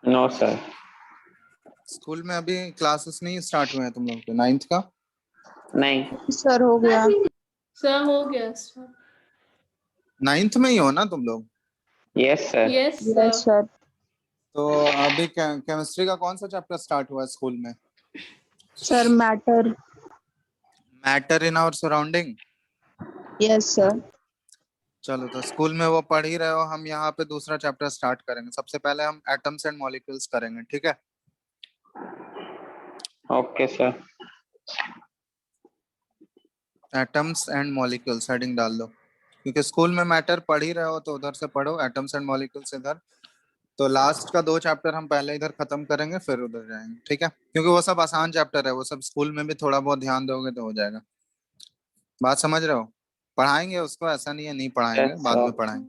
No sir. School में अभी classes नहीं स्टार्ट हुए हैं तुम लोगों के 9th का? नहीं सर हो गया। सर हो गया सर। 9th में ही हो ना तुम लोग? Yes sir. Yes yes sir. Sir. तो अभी केमिस्ट्री का कौन सा चैप्टर स्टार्ट हुआ है स्कूल में? Sir matter. Matter in our surrounding. Yes sir. चलो, तो स्कूल में वो पढ़ ही रहे हो, हम यहाँ पे दूसरा चैप्टर स्टार्ट करेंगे। सबसे पहले हम एटम्स एंड मॉलिक्यूल्स करेंगे, ठीक है? Okay sir. Atoms and molecules heading डाल दो, क्योंकि स्कूल में मैटर पढ़ ही रहे हो तो उधर से पढ़ो, एटम्स एंड मॉलिक्यूल्स इधर। तो लास्ट का 2 चैप्टर हम पहले इधर खत्म करेंगे, फिर उधर जाएंगे, ठीक है? क्योंकि वो सब आसान चैप्टर है, वो सब स्कूल में भी थोड़ा बहुत ध्यान दोगे तो हो जाएगा। बात समझ रहे हो? पढ़ाएंगे उसको, ऐसा नहीं है नहीं पढ़ाएंगे, यस बाद में सर। पढ़ाएंगे।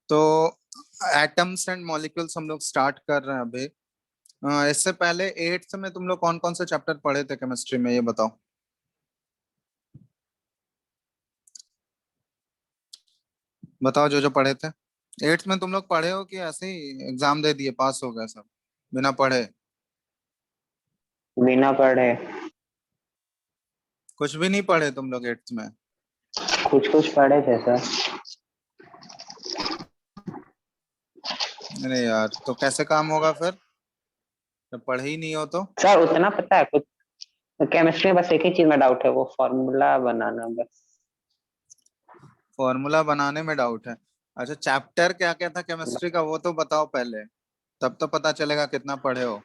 तो एटम्स एंड मॉलिक्यूल्स हम लोग स्टार्ट कर रहे हैं अभी। इससे पहले 8th में तुम लोग कौन कौन से चैप्टर पढ़े थे केमिस्ट्री में, ये बताओ। बताओ जो जो पढ़े थे 8th में। तुम लोग पढ़े हो कि ऐसे ही एग्जाम दे दिए पास हो गए सब बिना पढ़े? बिना पढ़े। कुछ भी नहीं पढ़े तुम लोग 8th में? कुछ कुछ पढ़े थे सर। अरे यार, तो कैसे काम होगा फिर जब पढ़े ही नहीं हो तो? सर उतना पता है कुछ। केमिस्ट्री में बस एक ही चीज में डाउट है, वो फॉर्मूला बनाना बस। फॉर्मूला बनाने में डाउट है? अच्छा, चैप्टर क्या क्या था केमिस्ट्री का वो तो बताओ पहले, तब तो पता चलेगा कितना पढ़े हो।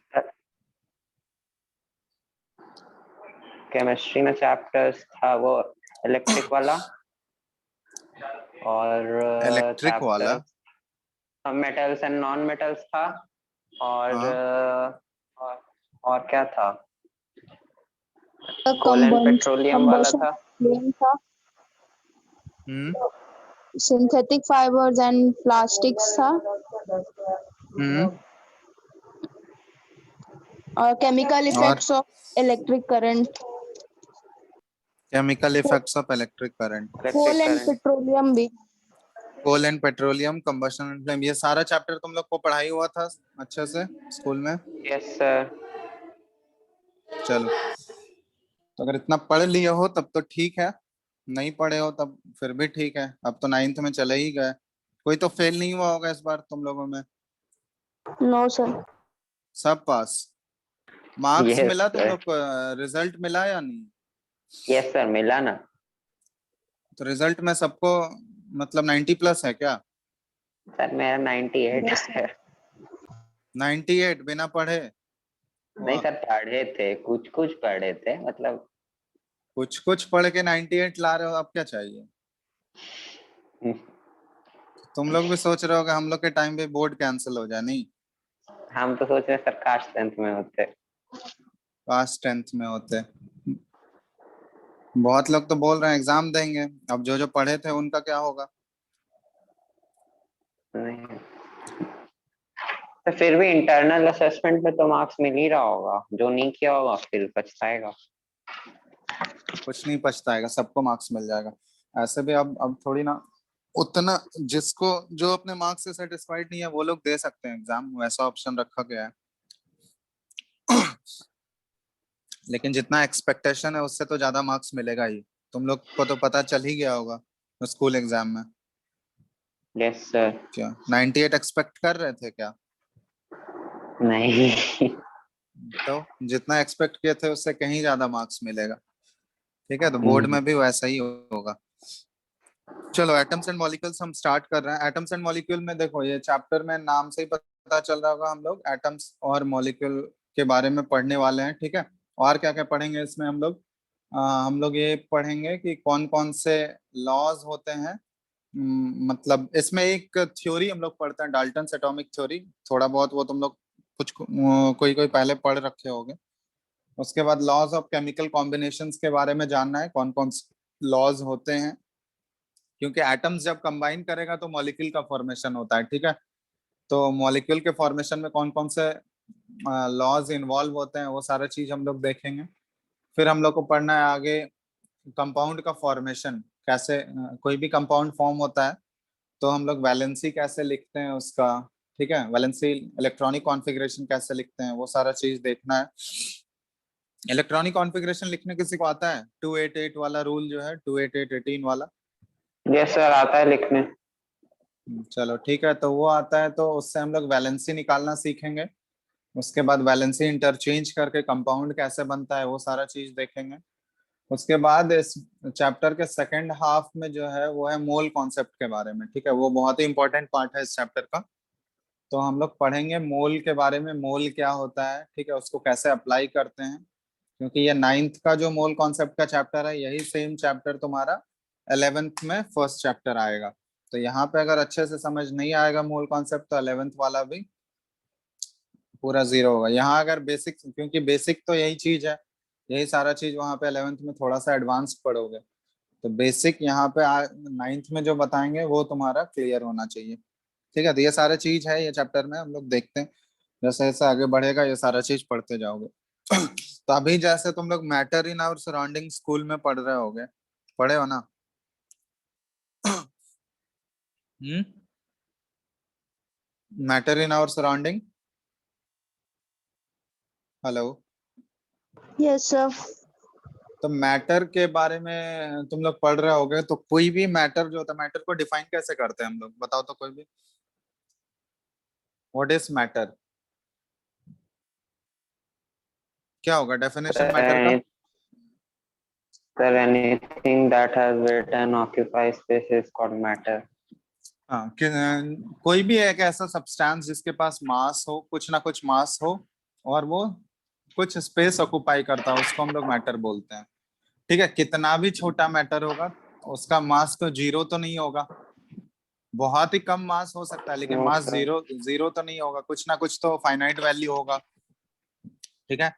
केमिस्ट्री में चैप्टर्स था वो इलेक्ट्रिक वाला, और इलेक्ट्रिक वाला? Chapter metals and non metals था, और हाँ। और क्या था, कोल एंड कंबन पेट्रोलियम वाला था। था। Hmm. Synthetic fibres and plastics था। हम्म। और केमिकल और effects of electric current. Chemical effects of electric current. Coal and current. Petroleum भी। Coal and petroleum, combustion and flame, ये सारा चैप्टर तुम लोग को पढ़ाई हुआ था अच्छे से स्कूल में? Yes sir. चलो, तो अगर इतना पढ़ लिए हो तब तो ठीक है, नहीं पढ़े हो तब फिर भी ठीक है। अब तो 9th में चले ही गए, कोई तो फेल नहीं हुआ होगा इस बार तुम लोगों में? No sir. सब पास? मार्क्स यस मिला तुम सर। लोग को? रिजल्ट मिला या नहीं? यस सर मिला ना। तो रिजल्ट में सबको मतलब 90 प्लस है क्या? सर मेरा 98 है। 98 बिना पढ़े? नहीं वाह, सर पढ़े थे, कुछ कुछ पढ़े थे मतलब। कुछ कुछ पढ़ के 98 ला रहे हो, अब क्या चाहिए? तुम लोग भी सोच रहे हो कि हम लोग के टाइम पे बोर्ड कैंसिल हो जाए, नहीं? हम तो सोच रहे सर काश 10th में होते। पास 10th में होते। बहुत लोग तो बोल रहे हैं एग्जाम देंगे, अब जो जो पढ़े थे उनका क्या होगा? नहीं तो फिर भी इंटरनल असेसमेंट में तो मार्क्स मिल ही रहा होगा, जो नहीं किया होगा फिर पछताएगा। कुछ नहीं पछताएगा, सबको मार्क्स मिल जाएगा। ऐसे भी अब थोड़ी ना उतना, जिसको जो अपने मार्क्स से सेटिस्फाइड नहीं है वो लोग दे सकते हैं एग्जाम, वैसा ऑप्शन रखा गया है। लेकिन जितना एक्सपेक्टेशन है उससे तो ज्यादा मार्क्स मिलेगा ही। तुम लोग को तो पता चल ही गया होगा स्कूल एग्जाम में। Yes sir. क्या 98 एक्सपेक्ट कर रहे थे क्या? नहीं। तो जितना एक्सपेक्ट किए थे उससे कहीं ज्यादा मार्क्स मिलेगा, ठीक है? तो बोर्ड में भी वैसा ही होगा। चलो, एटम्स एंड मॉलिक्यूल्स हम स्टार्ट कर रहे हैं। एटम्स एंड मॉलिक्यूल में देखो, ये चैप्टर में नाम से ही पता चल रहा होगा हम लोग एटम्स और मॉलिक्यूल के बारे में पढ़ने वाले हैं, ठीक है? और क्या क्या पढ़ेंगे इसमें हम लोग? हम लोग ये पढ़ेंगे कि कौन कौन से लॉज होते हैं। मतलब इसमें एक थ्योरी हम लोग पढ़ते हैं, डाल्टन्स एटॉमिक थ्योरी। थोड़ा बहुत वो तुम लोग कुछ कोई कोई पहले पढ़ रखे होंगे। उसके बाद लॉज ऑफ केमिकल कॉम्बिनेशंस के बारे में जानना है, कौन कौन से लॉज होते हैं, क्योंकि एटम्स जब कंबाइन करेगा तो मॉलिक्यूल का फॉर्मेशन होता है, ठीक है? तो मॉलिक्यूल के फॉर्मेशन में कौन कौन से लॉज इन्वॉल्व होते हैं वो सारा चीज हम लोग देखेंगे। फिर हम लोग को पढ़ना है आगे कंपाउंड का फॉर्मेशन, कैसे कोई भी कंपाउंड फॉर्म होता है तो हम लोग वैलेंसी कैसे लिखते हैं उसका, ठीक है, वैलेंसी इलेक्ट्रॉनिक कॉन्फ़िगरेशन कैसे लिखते हैं वो सारा चीज देखना है। इलेक्ट्रॉनिक कॉन्फ़िगरेशन लिखने किसी को आता है? 288 वाला रूल जो है, 28818 वाला। यस सर, आता है लिखने। चलो ठीक है, तो वो आता है तो उससे हम लोग वैलेंसी निकालना सीखेंगे। उसके बाद वैलेंसी इंटरचेंज करके कंपाउंड कैसे बनता है वो सारा चीज देखेंगे। उसके बाद इस चैप्टर के सेकंड हाफ में जो है वो है मोल कॉन्सेप्ट के बारे में, ठीक है, वो बहुत ही इंपॉर्टेंट पार्ट है इस चैप्टर का। तो हम लोग पढ़ेंगे मोल के बारे में, मोल क्या होता है, ठीक है, उसको कैसे अप्लाई करते हैं, क्योंकि ये 9th का जो मोल कॉन्सेप्ट का चैप्टर है यही सेम चैप्टर तुम्हारा 11th में फर्स्ट चैप्टर आएगा। तो यहाँ पे अगर अच्छे से समझ नहीं आएगा मोल कॉन्सेप्ट तो 11th वाला भी पूरा जीरो होगा। यहाँ अगर बेसिक, क्योंकि बेसिक तो यही चीज है, यही सारा चीज वहाँ पे 11th में थोड़ा सा एडवांस पढ़ोगे, तो बेसिक यहाँ पे 9th में जो बताएंगे वो तुम्हारा क्लियर होना चाहिए। ठीक है, तो ये सारा चीज है ये चैप्टर में, हम लोग देखते हैं जैसे जैसे आगे बढ़ेगा ये सारा चीज पढ़ते जाओगे। तो अभी जैसे तुम लोग matter in our surrounding school में पढ़ रहे होगे, पढ़े हो ना? Hmm, matter in our surrounding, hello. Yes, sir. तो मैटर के बारे में तुम लोग पढ़ रहे होगे, तो कोई भी मैटर जो होता है, मैटर को डिफाइन कैसे करते हैं हम लोग, बताओ तो कोई भी। व्हाट इज मैटर, क्या होगा डेफिनेशन मैटर का? Sir, anything that has weight and occupies space is called matter. हाँ कोई भी एक ऐसा सब्सटेंस जिसके पास मास हो, कुछ ना कुछ मास हो, और वो कुछ स्पेस ऑक्युपाई करता है, उसको हम लोग मैटर बोलते हैं। ठीक है, कितना भी छोटा मैटर होगा उसका मास तो जीरो तो नहीं होगा, बहुत ही कम मास हो सकता है लेकिन No, मास sir. जीरो जीरो तो नहीं होगा, कुछ ना कुछ तो फाइनाइट वैल्यू होगा। ठीक है,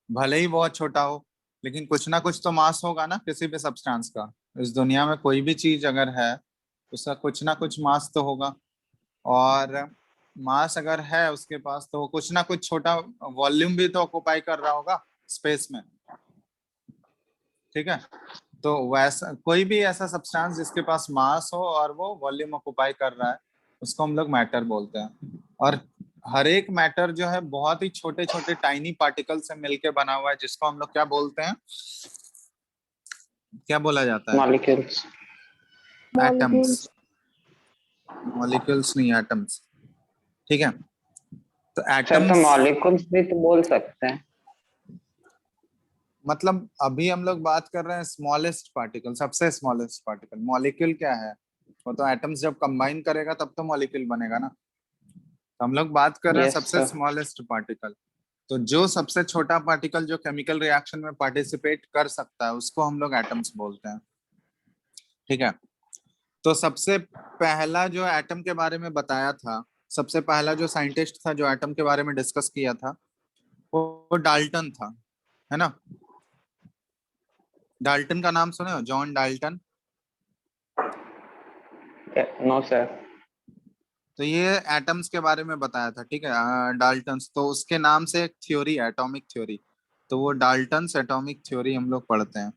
भले ही बहुत छोटा हो लेकिन कुछ ना कुछ तो मास होगा ना किसी भी सब्सटेंस का। इस दुनिया में कोई भी चीज अगर है उसका कुछ ना कुछ मास तो होगा, और मास अगर है उसके पास तो वो कुछ ना कुछ छोटा वॉल्यूम भी तो ऑक्युपाई कर रहा होगा स्पेस में। ठीक है, तो वैसा कोई भी ऐसा सब्सटेंस जिसके पास मास हो और वो वॉल्यूम ऑक्युपाई कर रहा है उसको हम लोग मैटर बोलते हैं। और हर एक मैटर जो है बहुत ही छोटे छोटे टाइनी पार्टिकल से मिलके बना हुआ है, जिसको हम लोग क्या बोलते हैं, क्या बोला जाता है? Molecules. एटम्स। Molecules. मॉलिक्यूल्स नहीं, एटम्स। ठीक है, तो सर, तो एटम्स molecules भी तो बोल सकते हैं। मतलब अभी हम लोग बात कर रहे हैं स्मॉलेस्ट पार्टिकल, सबसे स्मॉलेस्ट पार्टिकल। मॉलिक्यूल क्या है, वो तो एटम्स जब कंबाइन करेगा तब तो मॉलिक्यूल बनेगा ना। तो हम लोग बात कर रहे हैं Yes, सबसे sir. Smallest particle. तो जो सबसे छोटा पार्टिकल जो केमिकल रिएक्शन में पार्टिसिपेट कर सकता है उसको हम लोग एटम्स बोलते हैं। ठीक है, तो सबसे पहला जो एटम के बारे में बताया था, सबसे पहला जो साइंटिस्ट था जो एटम के बारे में डिस्कस किया था वो डाल्टन था, है ना? डाल्टन का नाम सुने हो, जॉन डाल्टन? No, sir. तो ये एटम्स के बारे में बताया था, ठीक है, डाल्टन्स। तो उसके नाम से एक थ्योरी है, एटॉमिक थ्योरी। तो वो डाल्टन्स एटॉमिक थ्योरी हम लोग पढ़ते हैं।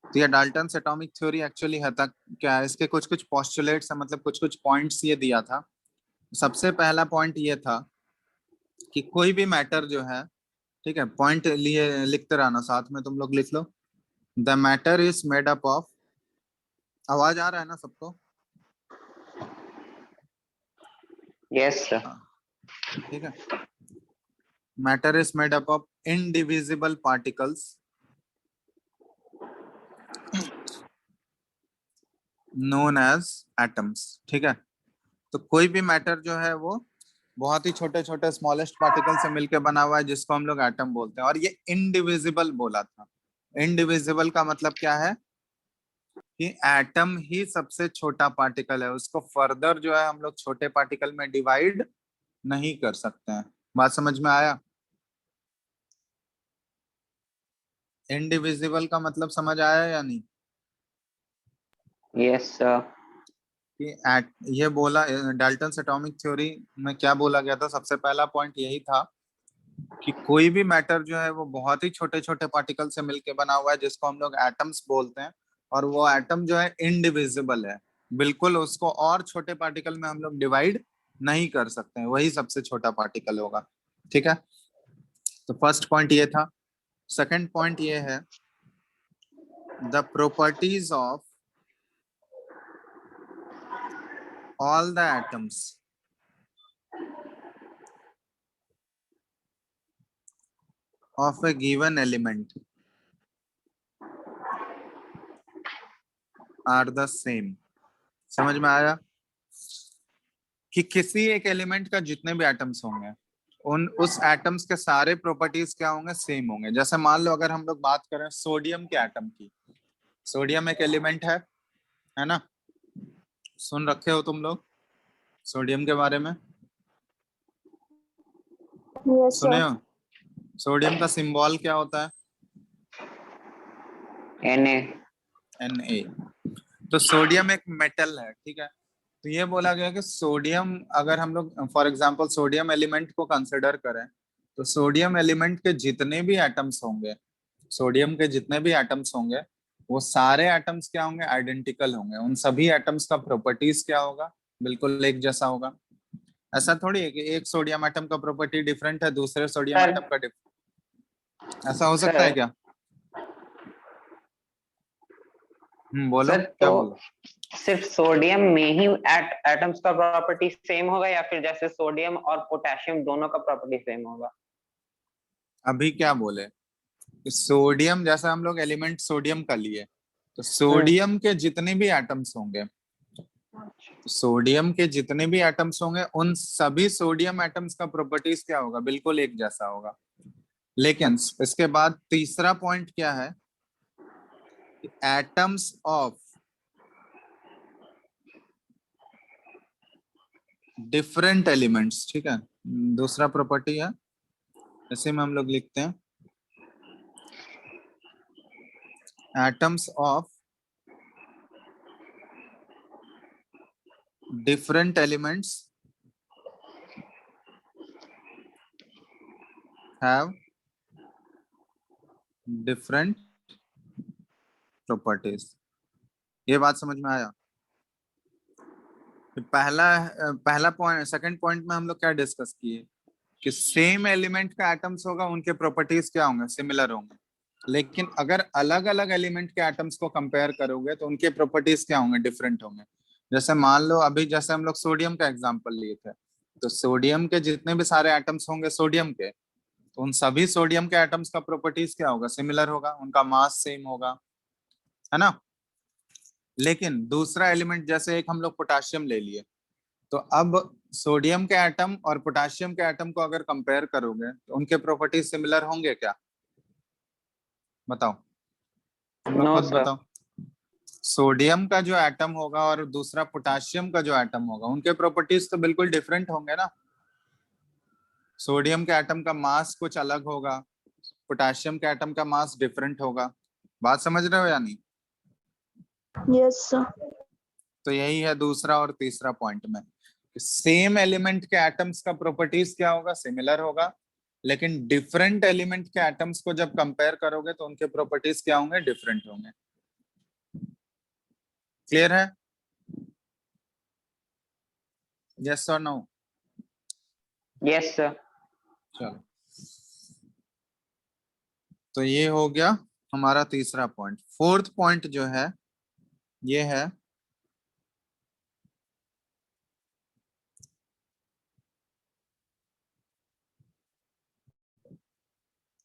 तो ये डाल्टन्स एटॉमिक थ्योरी एक्चुअली है तक क्या है, इसके कुछ कुछ पॉस्टुलेट्स है, मतलब कुछ कुछ पॉइंट्स ये दिया था। सबसे पहला पॉइंट ये था कि कोई भी मैटर जो है, ठीक है, पॉइंट लिए लिखते रहना, साथ में तुम लोग लिख लो। The matter is made up of, आवाज आ रहा है ना सबको? Yes, sir. ठीक है, matter is made up of indivisible particles known as atoms. ठीक है, तो कोई भी मैटर जो है वो बहुत ही छोटे छोटे स्मॉलेस्ट पार्टिकल से मिलकर बना हुआ है जिसको हम लोग एटम बोलते हैं। और ये इनडिविजिबल बोला था। इनडिविजिबल का मतलब क्या है कि एटम ही सबसे छोटा पार्टिकल है, उसको फर्दर जो है हम लोग छोटे पार्टिकल में डिवाइड नहीं कर सकते हैं। बात समझ में आया? इनडिविजिबल का मतलब समझ आया या नहीं? Yes, sir. कि ये बोला डाल्टन एटॉमिक थ्योरी में क्या बोला गया था, सबसे पहला पॉइंट यही था कि कोई भी मैटर जो है वो बहुत ही छोटे छोटे पार्टिकल से मिलके बना हुआ है जिसको हम लोग एटम्स बोलते हैं। और वो एटम जो है इनडिविजिबल है, बिल्कुल उसको और छोटे पार्टिकल में हम लोग डिवाइड नहीं कर सकते हैं, वही सबसे छोटा पार्टिकल होगा। ठीक है, तो फर्स्ट पॉइंट ये था। सेकंड पॉइंट ये है, the properties of all the atoms of a given element are the same। समझ में आया कि किसी एक एलिमेंट का जितने भी एटम्स होंगे उन उस एटम्स के सारे प्रॉपर्टीज क्या होंगे, सेम होंगे। जैसे मान लो अगर हम लोग बात करें सोडियम के एटम की, सोडियम एक एलिमेंट है ना, सुन रखे हो तुम लोग सोडियम के बारे में, Yes, सुने sir. हो? सोडियम का सिंबल क्या होता है? Na। तो सोडियम एक मेटल है, ठीक है। तो ये बोला गया कि सोडियम, अगर हम लोग फॉर एग्जांपल सोडियम एलिमेंट को कंसिडर करें, तो सोडियम एलिमेंट के जितने भी एटम्स होंगे, सोडियम के जितने भी एटम्स होंगे, वो सारे एटम्स क्या होंगे, आइडेंटिकल होंगे। उन सभी एटम्स का प्रॉपर्टीज क्या होगा, बिल्कुल एक जैसा होगा। ऐसा थोड़ी है कि एक सोडियम एटम का प्रॉपर्टी डिफरेंट है दूसरे सोडियम सर एटम का डिफरेंट, ऐसा हो सकता है सर क्या? बोलो सर क्या तो बोलो। सिर्फ सोडियम में ही एटम्स का प्रॉपर्टी सेम होगा या फिर जैसे सोडियम और पोटेशियम दोनों का प्रॉपर्टी सेम होगा? अभी क्या बोले, सोडियम जैसा हम लोग एलिमेंट सोडियम का लिए, तो हम्म। सोडियम के जितने भी एटम्स होंगे, सोडियम के जितने भी एटम्स होंगे उन सभी सोडियम एटम्स का प्रॉपर्टीज क्या होगा, बिल्कुल एक जैसा होगा। लेकिन इसके बाद तीसरा पॉइंट क्या है, एटम्स ऑफ डिफरेंट एलिमेंट्स, ठीक है, दूसरा प्रॉपर्टी है, इसे में हम लोग लिखते हैं atoms of different elements have different properties। ये बात समझ में आया? पहला पॉइंट, सेकंड पॉइंट में हम लोग क्या डिस्कस किए कि सेम एलिमेंट का एटम्स होगा, उनके प्रॉपर्टीज क्या होंगे, सिमिलर होंगे। लेकिन अगर अलग अलग एलिमेंट के एटम्स को कंपेयर करोगे तो उनके प्रॉपर्टीज क्या होंगे, डिफरेंट होंगे। जैसे मान लो अभी जैसे हम लोग सोडियम का एग्जांपल लिए थे, तो सोडियम के जितने भी सारे एटम्स होंगे सोडियम के, तो उन सभी सोडियम के एटम्स का प्रॉपर्टीज क्या होगा, सिमिलर होगा, उनका मास सेम होगा, है ना। लेकिन दूसरा एलिमेंट जैसे एक हम लोग पोटाशियम ले लिए, तो अब सोडियम के एटम और पोटाशियम के एटम को अगर कंपेयर करोगे तो उनके प्रॉपर्टीज सिमिलर होंगे क्या, बताओ, तुम लोग नो खुद सर। बताओ। सोडियम का जो एटम होगा और दूसरा पोटाशियम का जो एटम होगा, उनके प्रॉपर्टीज तो बिल्कुल डिफरेंट होंगे ना। सोडियम के एटम का मास कुछ अलग होगा, पोटाशियम के एटम का मास डिफरेंट होगा। बात समझ रहे हो या नहीं? Yes, sir. तो यही है दूसरा और तीसरा पॉइंट में, सेम एलिमेंट के एटम्स का प्रॉपर्टीज क्या होगा, सिमिलर होगा। लेकिन डिफरेंट एलिमेंट के एटम्स को जब कंपेयर करोगे तो उनके प्रॉपर्टीज क्या होंगे, डिफरेंट होंगे। क्लियर है? यस और नो? Yes sir. चलो, तो ये हो गया हमारा तीसरा पॉइंट। फोर्थ पॉइंट जो है ये है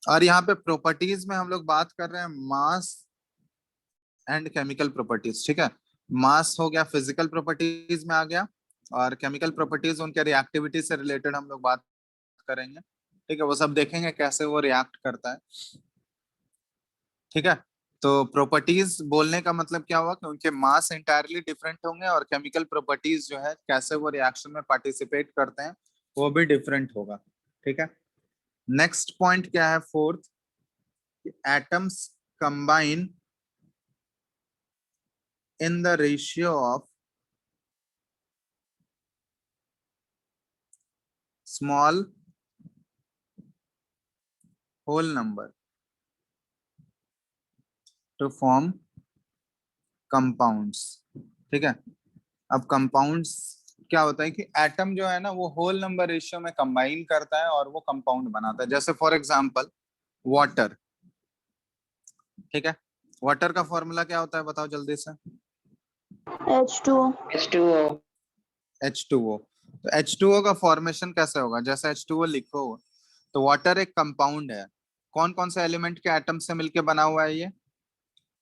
और यहाँ पे प्रॉपर्टीज में हम लोग बात कर रहे हैं मास एंड केमिकल प्रॉपर्टीज, ठीक है। मास हो गया फिजिकल प्रॉपर्टीज में आ गया, और केमिकल प्रॉपर्टीज उनके रिएक्टिविटी से रिलेटेड हम लोग बात करेंगे, ठीक है। वो सब देखेंगे कैसे वो रिएक्ट करता है, ठीक है। तो प्रॉपर्टीज बोलने का मतलब क्या हुआ कि उनके मास इंटायरली डिफरेंट होंगे, और केमिकल प्रॉपर्टीज जो है कैसे वो रिएक्शन में पार्टिसिपेट करते हैं वो भी डिफरेंट होगा, ठीक है। नेक्स्ट पॉइंट क्या है, fourth, atoms combine in the ratio of small whole number to form compounds. ठीक है, अब कंपाउंड्स क्या होता है कि एटम जो है ना वो होल नंबर रेशियो में कंबाइन करता है और वो कंपाउंड बनाता है। जैसे फॉर एग्जांपल वाटर। ठीक है, वाटर का फॉर्मूला क्या होता है बताओ जल्दी से। H2O. H2O। H2O। तो H2O का फॉर्मेशन कैसे होगा, जैसे H2O लिखो तो वाटर एक कंपाउंड है। कौन कौन से एलिमेंट के एटम से मिलके बना हुआ है ये?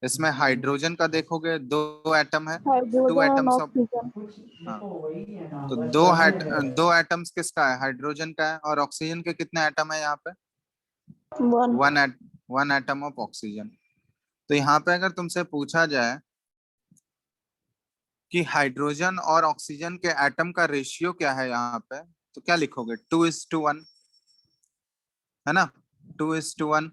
इसमें हाइड्रोजन का देखोगे 2 एटम है, 2 Hydrogen and atoms of. oxygen. हाँ, तो दो एटम्स किसका है, हाइड्रोजन का है। और ऑक्सीजन के कितने एटम है यहाँ पे? One. One atom of oxygen. तो यहाँ पे अगर तुमसे पूछा जाए कि हाइड्रोजन और ऑक्सीजन के एटम का रेशियो क्या है यहाँ पे, तो क्या लिखोगे? 2:1, है ना? 2:1।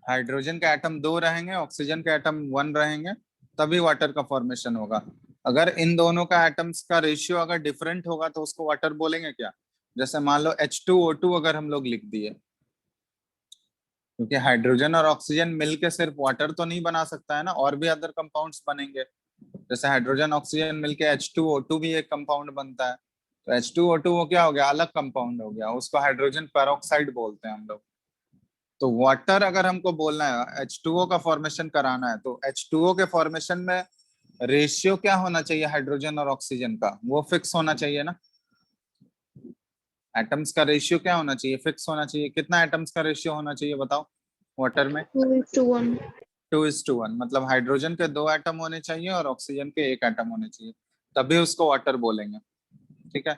हाइड्रोजन के एटम 2 रहेंगे, ऑक्सीजन के एटम 1 रहेंगे, तभी वाटर का फॉर्मेशन होगा। अगर इन दोनों का एटम्स का रेशियो अगर डिफरेंट होगा तो उसको वाटर बोलेंगे क्या? जैसे मान लो H2O2 अगर हम लोग लिख दिए, क्योंकि हाइड्रोजन और ऑक्सीजन मिलके सिर्फ वाटर तो नहीं बना सकता है ना, और भी अदर कंपाउंड्स बनेंगे। जैसे हाइड्रोजन ऑक्सीजन मिलके H2O2 भी एक कंपाउंड बनता है। तो H2O2 वो क्या हो गया, अलग कंपाउंड हो गया, उसको हाइड्रोजन पेरोक्साइड बोलते हैं हम लोग। तो वाटर अगर हमको बोलना है, H2O का फॉर्मेशन कराना है, तो H2O के फॉर्मेशन में रेशियो क्या होना चाहिए हाइड्रोजन और ऑक्सीजन का, वो फिक्स होना चाहिए ना। एटम्स का रेशियो क्या होना चाहिए, फिक्स होना चाहिए। कितना एटम्स का रेशियो होना चाहिए बताओ वाटर में? 2:1. 2:1, मतलब हाइड्रोजन के 2 एटम होने चाहिए और ऑक्सीजन के 1 एटम होने चाहिए, तभी उसको वाटर बोलेंगे। ठीक है,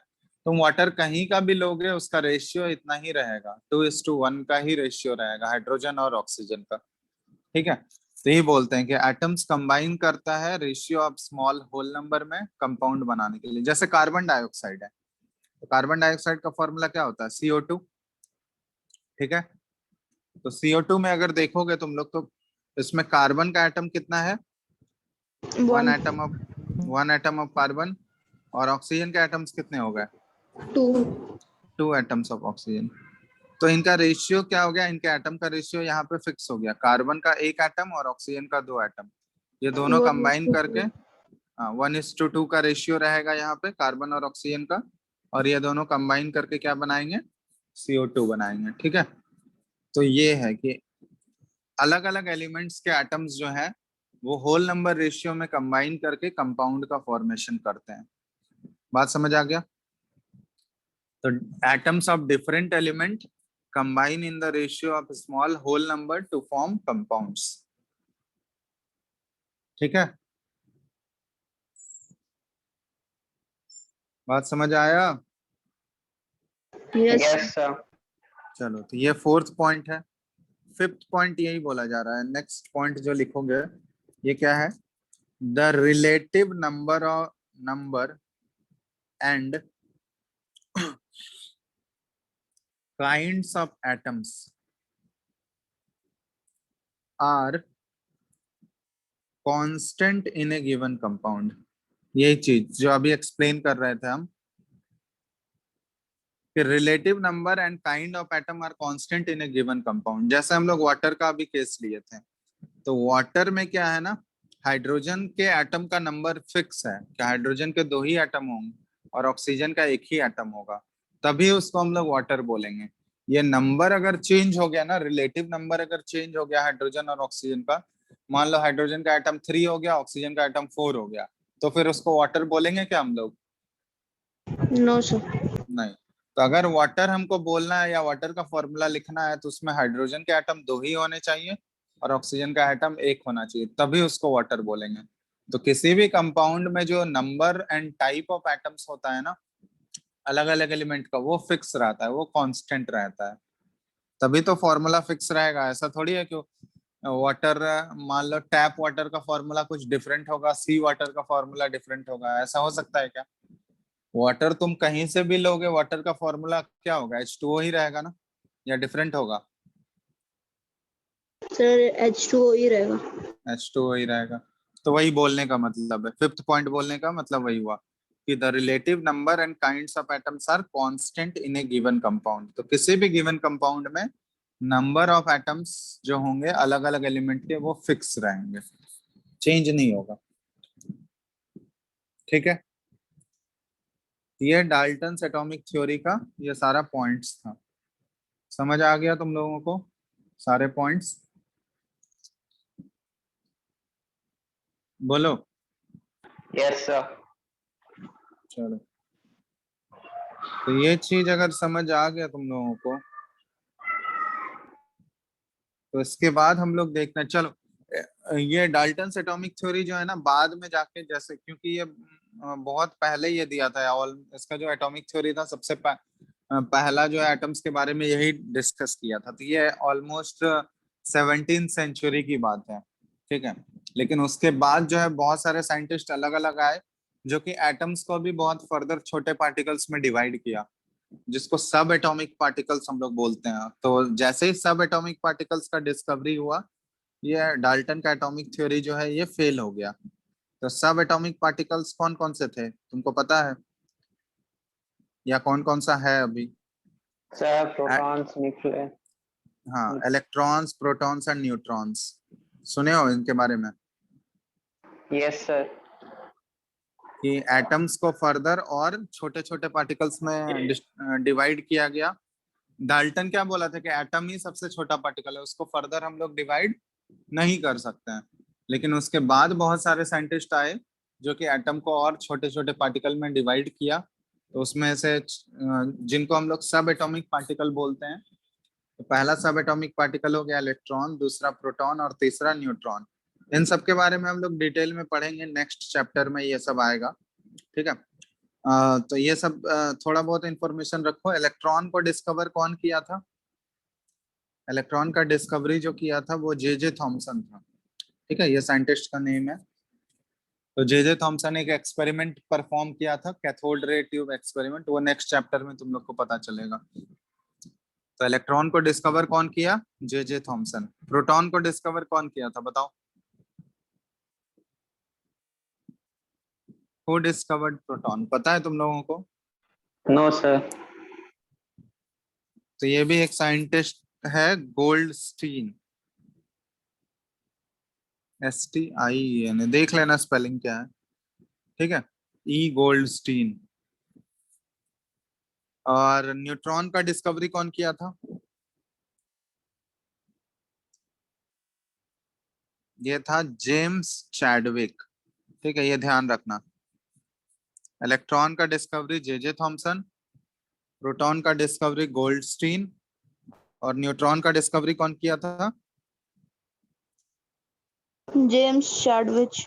तुम वाटर कहीं का भी लोगे उसका रेशियो इतना ही रहेगा, 2:1 का ही रेशियो रहेगा हाइड्रोजन और ऑक्सीजन का। ठीक है, तो यही बोलते हैं कि एटम्स कंबाइन करता है ratio of small whole number में कंपाउंड बनाने के लिए। जैसे कार्बन डाइऑक्साइड है, तो कार्बन डाइऑक्साइड का फॉर्मूला क्या होता है? CO2। ठीक है, तो CO2 में अगर देखोगे तुम लोग तो इसमें कार्बन का एटम कितना है? वन 1. Atom of carbon. और ऑक्सीजन के एटम्स कितने हो गए? 2. 2 एटम्स ऑफ ऑक्सीजन। तो इनका रेशियो क्या हो गया, इनके एटम का रेशियो यहाँ पे फिक्स हो गया, कार्बन का 1 एटम और ऑक्सीजन का 2 एटम, ये दोनों कंबाइन करके 1:2 का रेशियो रहेगा यहाँ पे कार्बन और ऑक्सीजन का। और ये दोनों कंबाइन करके क्या बनाएंगे? CO2 बनाएंगे। ठीक है, तो ये है कि अलग अलग एलिमेंट्स के एटम्स जो है वो होल नंबर रेशियो में कंबाइन करके कंपाउंड का फॉर्मेशन करते हैं। बात समझ आ गया? तो atoms of different element combine in the ratio of small whole number to form compounds। ठीक है, बात समझ आया? Yes. Yes sir। चलो, तो ये 4th पॉइंट है। 5th पॉइंट यही बोला जा रहा है। नेक्स्ट पॉइंट जो लिखोगे ये क्या है? The relative number and kinds of atoms are constant in a given compound. यही चीज जो अभी एक्सप्लेन कर रहे थे हम कि relative number and kind of atom are constant in a given compound. जैसे हम लोग वाटर का भी केस लिए थे, तो वाटर में क्या है ना, हाइड्रोजन के एटम का नंबर फिक्स है कि हाइड्रोजन के 2 ही एटम होंगे और ऑक्सीजन का 1 ही एटम होगा, तभी उसको हम लोग वाटर बोलेंगे। ये नंबर अगर चेंज हो गया ना, रिलेटिव नंबर अगर चेंज हो गया हाइड्रोजन और ऑक्सीजन का, मान लो हाइड्रोजन का एटम 3 हो गया, ऑक्सीजन का एटम 4 हो गया, तो फिर उसको वाटर बोलेंगे क्या हम लोग? No, sir. नहीं। तो अगर वाटर हमको बोलना है या वाटर का फॉर्मूला लिखना है तो उसमें हाइड्रोजन के एटम 2 ही होने चाहिए और ऑक्सीजन का एटम 1 होना चाहिए, तभी उसको वाटर बोलेंगे। तो किसी भी कंपाउंड में जो number and type of atoms होता है ना, अलग अलग एलिमेंट का, वो फिक्स रहता है, वो कांस्टेंट रहता है, तभी तो फॉर्मूला फिक्स रहेगा। ऐसा थोड़ी है कि वाटर, मान लो टैप वाटर का फॉर्मूला कुछ डिफरेंट होगा, सी वाटर का फॉर्मूला डिफरेंट होगा, ऐसा हो सकता है क्या? वाटर तुम कहीं से भी लोगे, वाटर का फॉर्मूला क्या होगा? H2O ही रहेगा ना, या डिफरेंट होगा? Sir, H2O ही रहेगा. H2O ही रहेगा। तो वही बोलने का मतलब है, 5th पॉइंट बोलने का मतलब वही हुआ कि the relative number and kinds of atoms are constant in a given compound. तो किसी भी गिवन कंपाउंड में नंबर ऑफ एटम्स जो होंगे अलग अलग एलिमेंट के, वो फिक्स रहेंगे, चेंज नहीं होगा। ठीक है, ये डाल्टन्स एटॉमिक थ्योरी का ये सारा पॉइंट्स था। समझ आ गया तुम लोगों को सारे पॉइंट्स? बोलो। Yes sir. चलो, तो ये चीज अगर समझ आ गया तुम लोगों को, तो इसके बाद हम लोग देखते हैं। चलो, ये डाल्टन्स एटॉमिक थ्योरी जो है ना, बाद में जाके, जैसे क्योंकि ये बहुत पहले ये दिया था, ऑल इसका जो एटॉमिक थ्योरी था सबसे पहला जो है एटम्स के बारे में यही डिस्कस किया था, तो ये ऑलमोस्ट 17th सेंचुरी की बात है। ठीक है, लेकिन उसके बाद जो है बहुत सारे साइंटिस्ट अलग अलग आए जो कि एटम्स को भी बहुत फर्दर छोटे पार्टिकल्स में डिवाइड किया, जिसको सब एटॉमिक पार्टिकल्स हम लोग बोलते हैं। तो जैसे ही सब एटॉमिक पार्टिकल्स का डिस्कवरी हुआ, ये डाल्टन का एटॉमिक थ्योरी जो है ये फेल हो गया। तो सब एटॉमिक पार्टिकल्स कौन कौन से थे तुमको पता है, या कौन कौन सा है अभी? Sir protons, nucleus. हाँ, इलेक्ट्रॉन्स, प्रोटॉन्स एंड न्यूट्रॉन्स। सुने हो इनके बारे में यस सर। कि एटम्स को फर्दर और छोटे छोटे पार्टिकल्स में डिवाइड किया गया। डाल्टन क्या बोला था कि एटम ही सबसे छोटा पार्टिकल है, उसको फर्दर हम लोग डिवाइड नहीं कर सकते हैं। लेकिन उसके बाद बहुत सारे साइंटिस्ट आए जो कि एटम को और छोटे छोटे पार्टिकल में डिवाइड किया। तो उसमें से जिनको हम लोग सब एटॉमिक पार्टिकल बोलते हैं, तो पहला सब एटॉमिक पार्टिकल हो गया इलेक्ट्रॉन, दूसरा प्रोटॉन और तीसरा न्यूट्रॉन। इन सब के बारे में हम लोग डिटेल में पढ़ेंगे, नेक्स्ट चैप्टर में ये सब आएगा। ठीक है, तो ये सब थोड़ा बहुत इंफॉर्मेशन रखो। इलेक्ट्रॉन को डिस्कवर कौन किया था? इलेक्ट्रॉन का डिस्कवरी जो किया था वो जे थॉमसन था। ठीक है, ये साइंटिस्ट का नेम है। तो जे थॉमसन एक एक्सपेरिमेंट परफॉर्म किया था, कैथोड रे ट्यूब एक्सपेरिमेंट, वो नेक्स्ट चैप्टर में तुम लोग को पता चलेगा। तो इलेक्ट्रॉन को डिस्कवर कौन किया? जे थॉमसन। प्रोटॉन को डिस्कवर कौन किया था बताओ? हु डिस्कवर्ड प्रोटॉन, पता है तुम लोगों को? No sir. तो ये भी एक साइंटिस्ट है, गोल्डस्टीन, STIN, देख लेना स्पेलिंग क्या है। ठीक है, ई गोल्डस्टीन। और न्यूट्रॉन का डिस्कवरी कौन किया था? ये था जेम्स चैडविक। ठीक है, ये ध्यान रखना। इलेक्ट्रॉन का डिस्कवरी जे थॉमसन, प्रोटॉन का डिस्कवरी गोल्डस्टीन, और न्यूट्रॉन का डिस्कवरी कौन किया था? James Chadwick.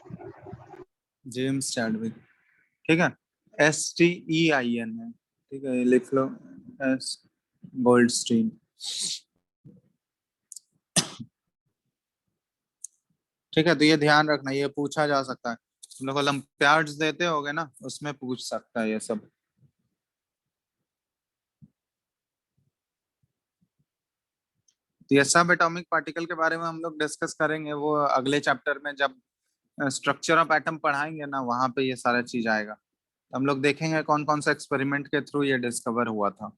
James Chadwick. ठीक है, STEIN है। ठीक है, ये लिख लो, एस गोल्डस्टीन। ठीक है, तो ये ध्यान रखना, ये पूछा जा सकता है। तुम लोग ओलंपियाड्स देते होगे ना, उसमें पूछ सकता है ये सब। तो ये सब एटॉमिक पार्टिकल के बारे में हम लोग डिस्कस करेंगे, वो अगले चैप्टर में जब स्ट्रक्चर ऑफ एटम पढ़ाएंगे ना, वहां पे ये सारा चीज आएगा। तो हम लोग देखेंगे कौन कौन सा एक्सपेरिमेंट के थ्रू ये डिस्कवर हुआ था।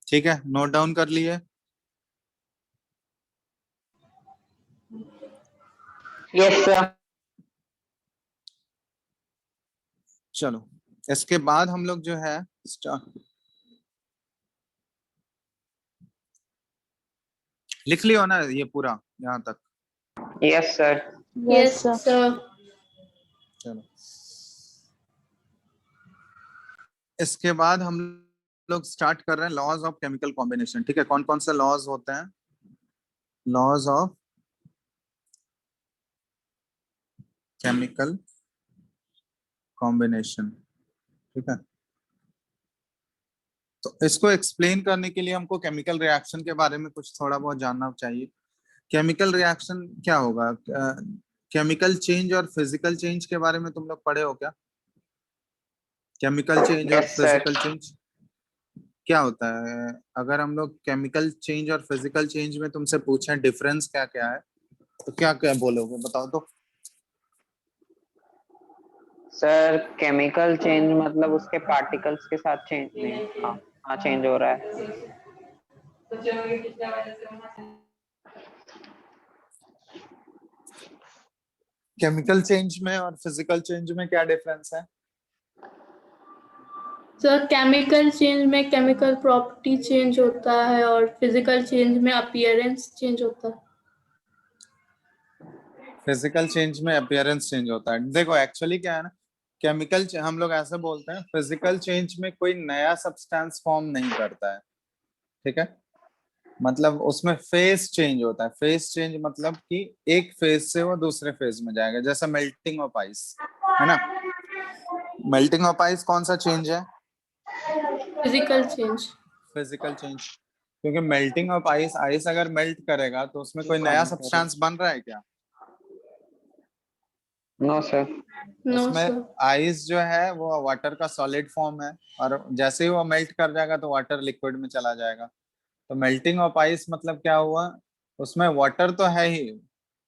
ठीक है, नोट डाउन कर लिए? Yes sir. चलो, इसके बाद हम लोग जो है लिख लियो ना ये पूरा यहाँ तक? Yes sir. Yes, Yes, sir. sir. चलो, इसके बाद हम लोग स्टार्ट कर रहे हैं लॉज ऑफ केमिकल कॉम्बिनेशन। ठीक है, कौन कौन से लॉज होते हैं? Laws of chemical combination. ठीक है, तो इसको एक्सप्लेन करने के लिए हमको केमिकल रिएक्शन के बारे में कुछ थोड़ा बहुत जानना चाहिए। केमिकल रिएक्शन क्या होगा? केमिकल चेंज और फिजिकल चेंज के बारे में तुम लोग पढ़े हो क्या? केमिकल चेंज और यस सर। Physical change. क्या होता है अगर हम लोग केमिकल चेंज और फिजिकल चेंज में तुमसे पूछें डिफरेंस क्या क्या है, तो क्या क्या बोलोगे, बताओ तो। सर केमिकल चेंज मतलब उसके पार्टिकल्स के साथ चेंज नहीं, हाँ हाँ चेंज हो रहा है। केमिकल चेंज में और फिजिकल चेंज में क्या डिफरेंस है? सर केमिकल चेंज में केमिकल प्रॉपर्टी चेंज होता है और फिजिकल चेंज में अपीयरेंस चेंज होता है। फिजिकल चेंज में अपीयरेंस चेंज होता है। देखो एक्चुअली क्या है ना, केमिकल हम लोग ऐसे बोलते हैं, फिजिकल चेंज में कोई नया सब्सटेंस फॉर्म नहीं करता है, ठीक है। मतलब उसमें फेज चेंज होता है। फेज चेंज मतलब कि एक फेज से वो दूसरे फेज में जाएगा, जैसे मेल्टिंग ऑफ आइस, है ना। मेल्टिंग ऑफ आइस कौन सा चेंज है? Physical change. फिजिकल चेंज, क्योंकि मेल्टिंग ऑफ आइस, आइस अगर मेल्ट करेगा तो उसमें कोई नया सब्सटेंस बन रहा है क्या? No sir. नो उसमें सर। आइस जो है वो वाटर का सॉलिड फॉर्म है, और जैसे ही वो मेल्ट कर जाएगा तो वाटर लिक्विड में चला जाएगा। तो मेल्टिंग ऑफ आइस मतलब क्या हुआ, उसमें वाटर तो है ही,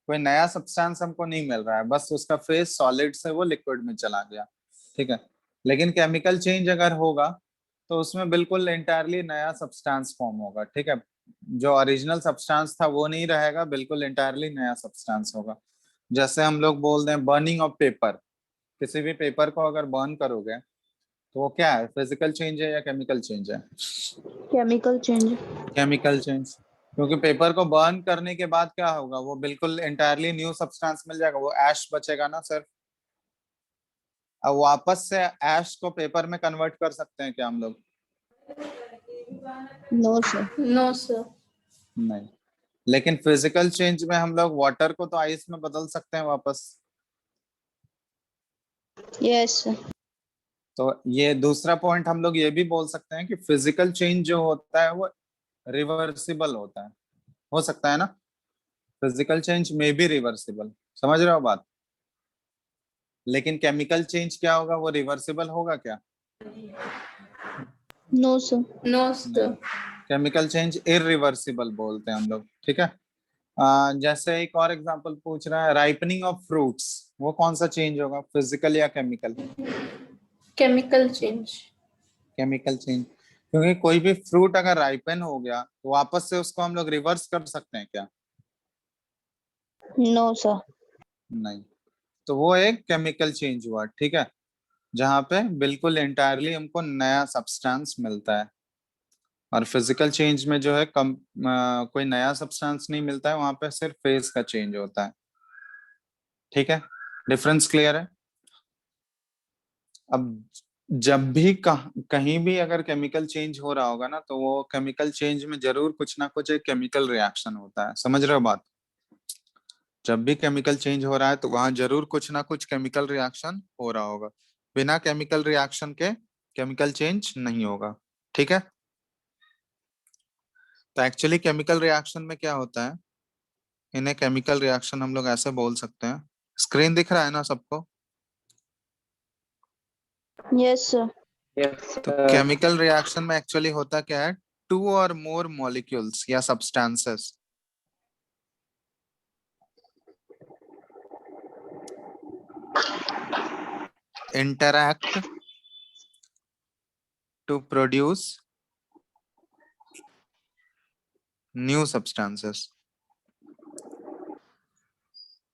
कोई नया सब्सटेंस हमको नहीं मिल रहा है, बस उसका फेस सॉलिड से वो लिक्विड में चला गया, ठीक है। लेकिन केमिकल चेंज अगर होगा तो उसमें बिल्कुल इंटायरली नया सब्सटेंस फॉर्म होगा, ठीक है। जो ओरिजिनल सब्सटेंस था वो नहीं रहेगा, बिल्कुल इंटायरली नया सब्सटेंस होगा। जैसे हम लोग बोल दें बर्निंग ऑफ पेपर, किसी भी पेपर को अगर बर्न करोगे तो वो क्या है, फिजिकल चेंज है या केमिकल चेंज है? Chemical change. केमिकल चेंज, क्योंकि पेपर को बर्न करने के बाद क्या होगा, वो बिल्कुल इंटायरली न्यू सब्सटेंस मिल जाएगा, वो ऐश बचेगा ना सर। अब वापस से ऐश को पेपर में कन्वर्ट कर सकते हैं क्या हम लोग? No, sir. No sir. नहीं। लेकिन फिजिकल चेंज में हम लोग वाटर को तो आइस में बदल सकते हैं वापस। Yes, sir. तो ये दूसरा पॉइंट हम लोग ये भी बोल सकते हैं कि फिजिकल चेंज जो होता है वो रिवर्सिबल होता है, हो सकता है ना। फिजिकल चेंज में भी रिवर्सिबल, समझ रहे हो बात। लेकिन केमिकल चेंज क्या होगा, वो रिवर्सिबल होगा क्या? No, sir. नो नहीं। सर। केमिकल चेंज इरिवर्सिबल बोलते हैं हम लोग, ठीक है। जैसे एक और एग्जांपल पूछ रहा है, राइपनिंग ऑफ फ्रूट्स, वो कौन सा चेंज होगा, फिजिकल या chemical? Chemical change. Chemical change, क्योंकि कोई भी फ्रूट अगर राइपन हो गया तो वापस से उसको हम लोग रिवर्स कर सकते हैं क्या? No, sir. नहीं। तो वो एक केमिकल चेंज हुआ, ठीक है, जहां पे बिल्कुल एंटायरली हमको नया सब्सटेंस मिलता है। और फिजिकल चेंज में जो है कोई नया सब्सटेंस नहीं मिलता है, वहां पे सिर्फ फेज का चेंज होता है, ठीक है। डिफरेंस क्लियर है? अब जब भी कहीं भी अगर केमिकल चेंज हो रहा होगा ना, तो वो केमिकल चेंज में जरूर कुछ ना कुछ एक केमिकल रिएक्शन होता है, समझ रहे हो बात। जब भी केमिकल चेंज हो रहा है तो वहां जरूर कुछ ना कुछ केमिकल रिएक्शन हो रहा होगा। बिना केमिकल रिएक्शन के केमिकल चेंज नहीं होगा, ठीक है। तो एक्चुअली केमिकल रिएक्शन में क्या होता है, इन्हें केमिकल रिएक्शन हम लोग ऐसे बोल सकते हैं। स्क्रीन दिख रहा है ना सबको? Yes, sir. यस तो सर। केमिकल रिएक्शन में एक्चुअली होता क्या है, टू और मोर मॉलिक्यूल्स या substances interact to produce new substances,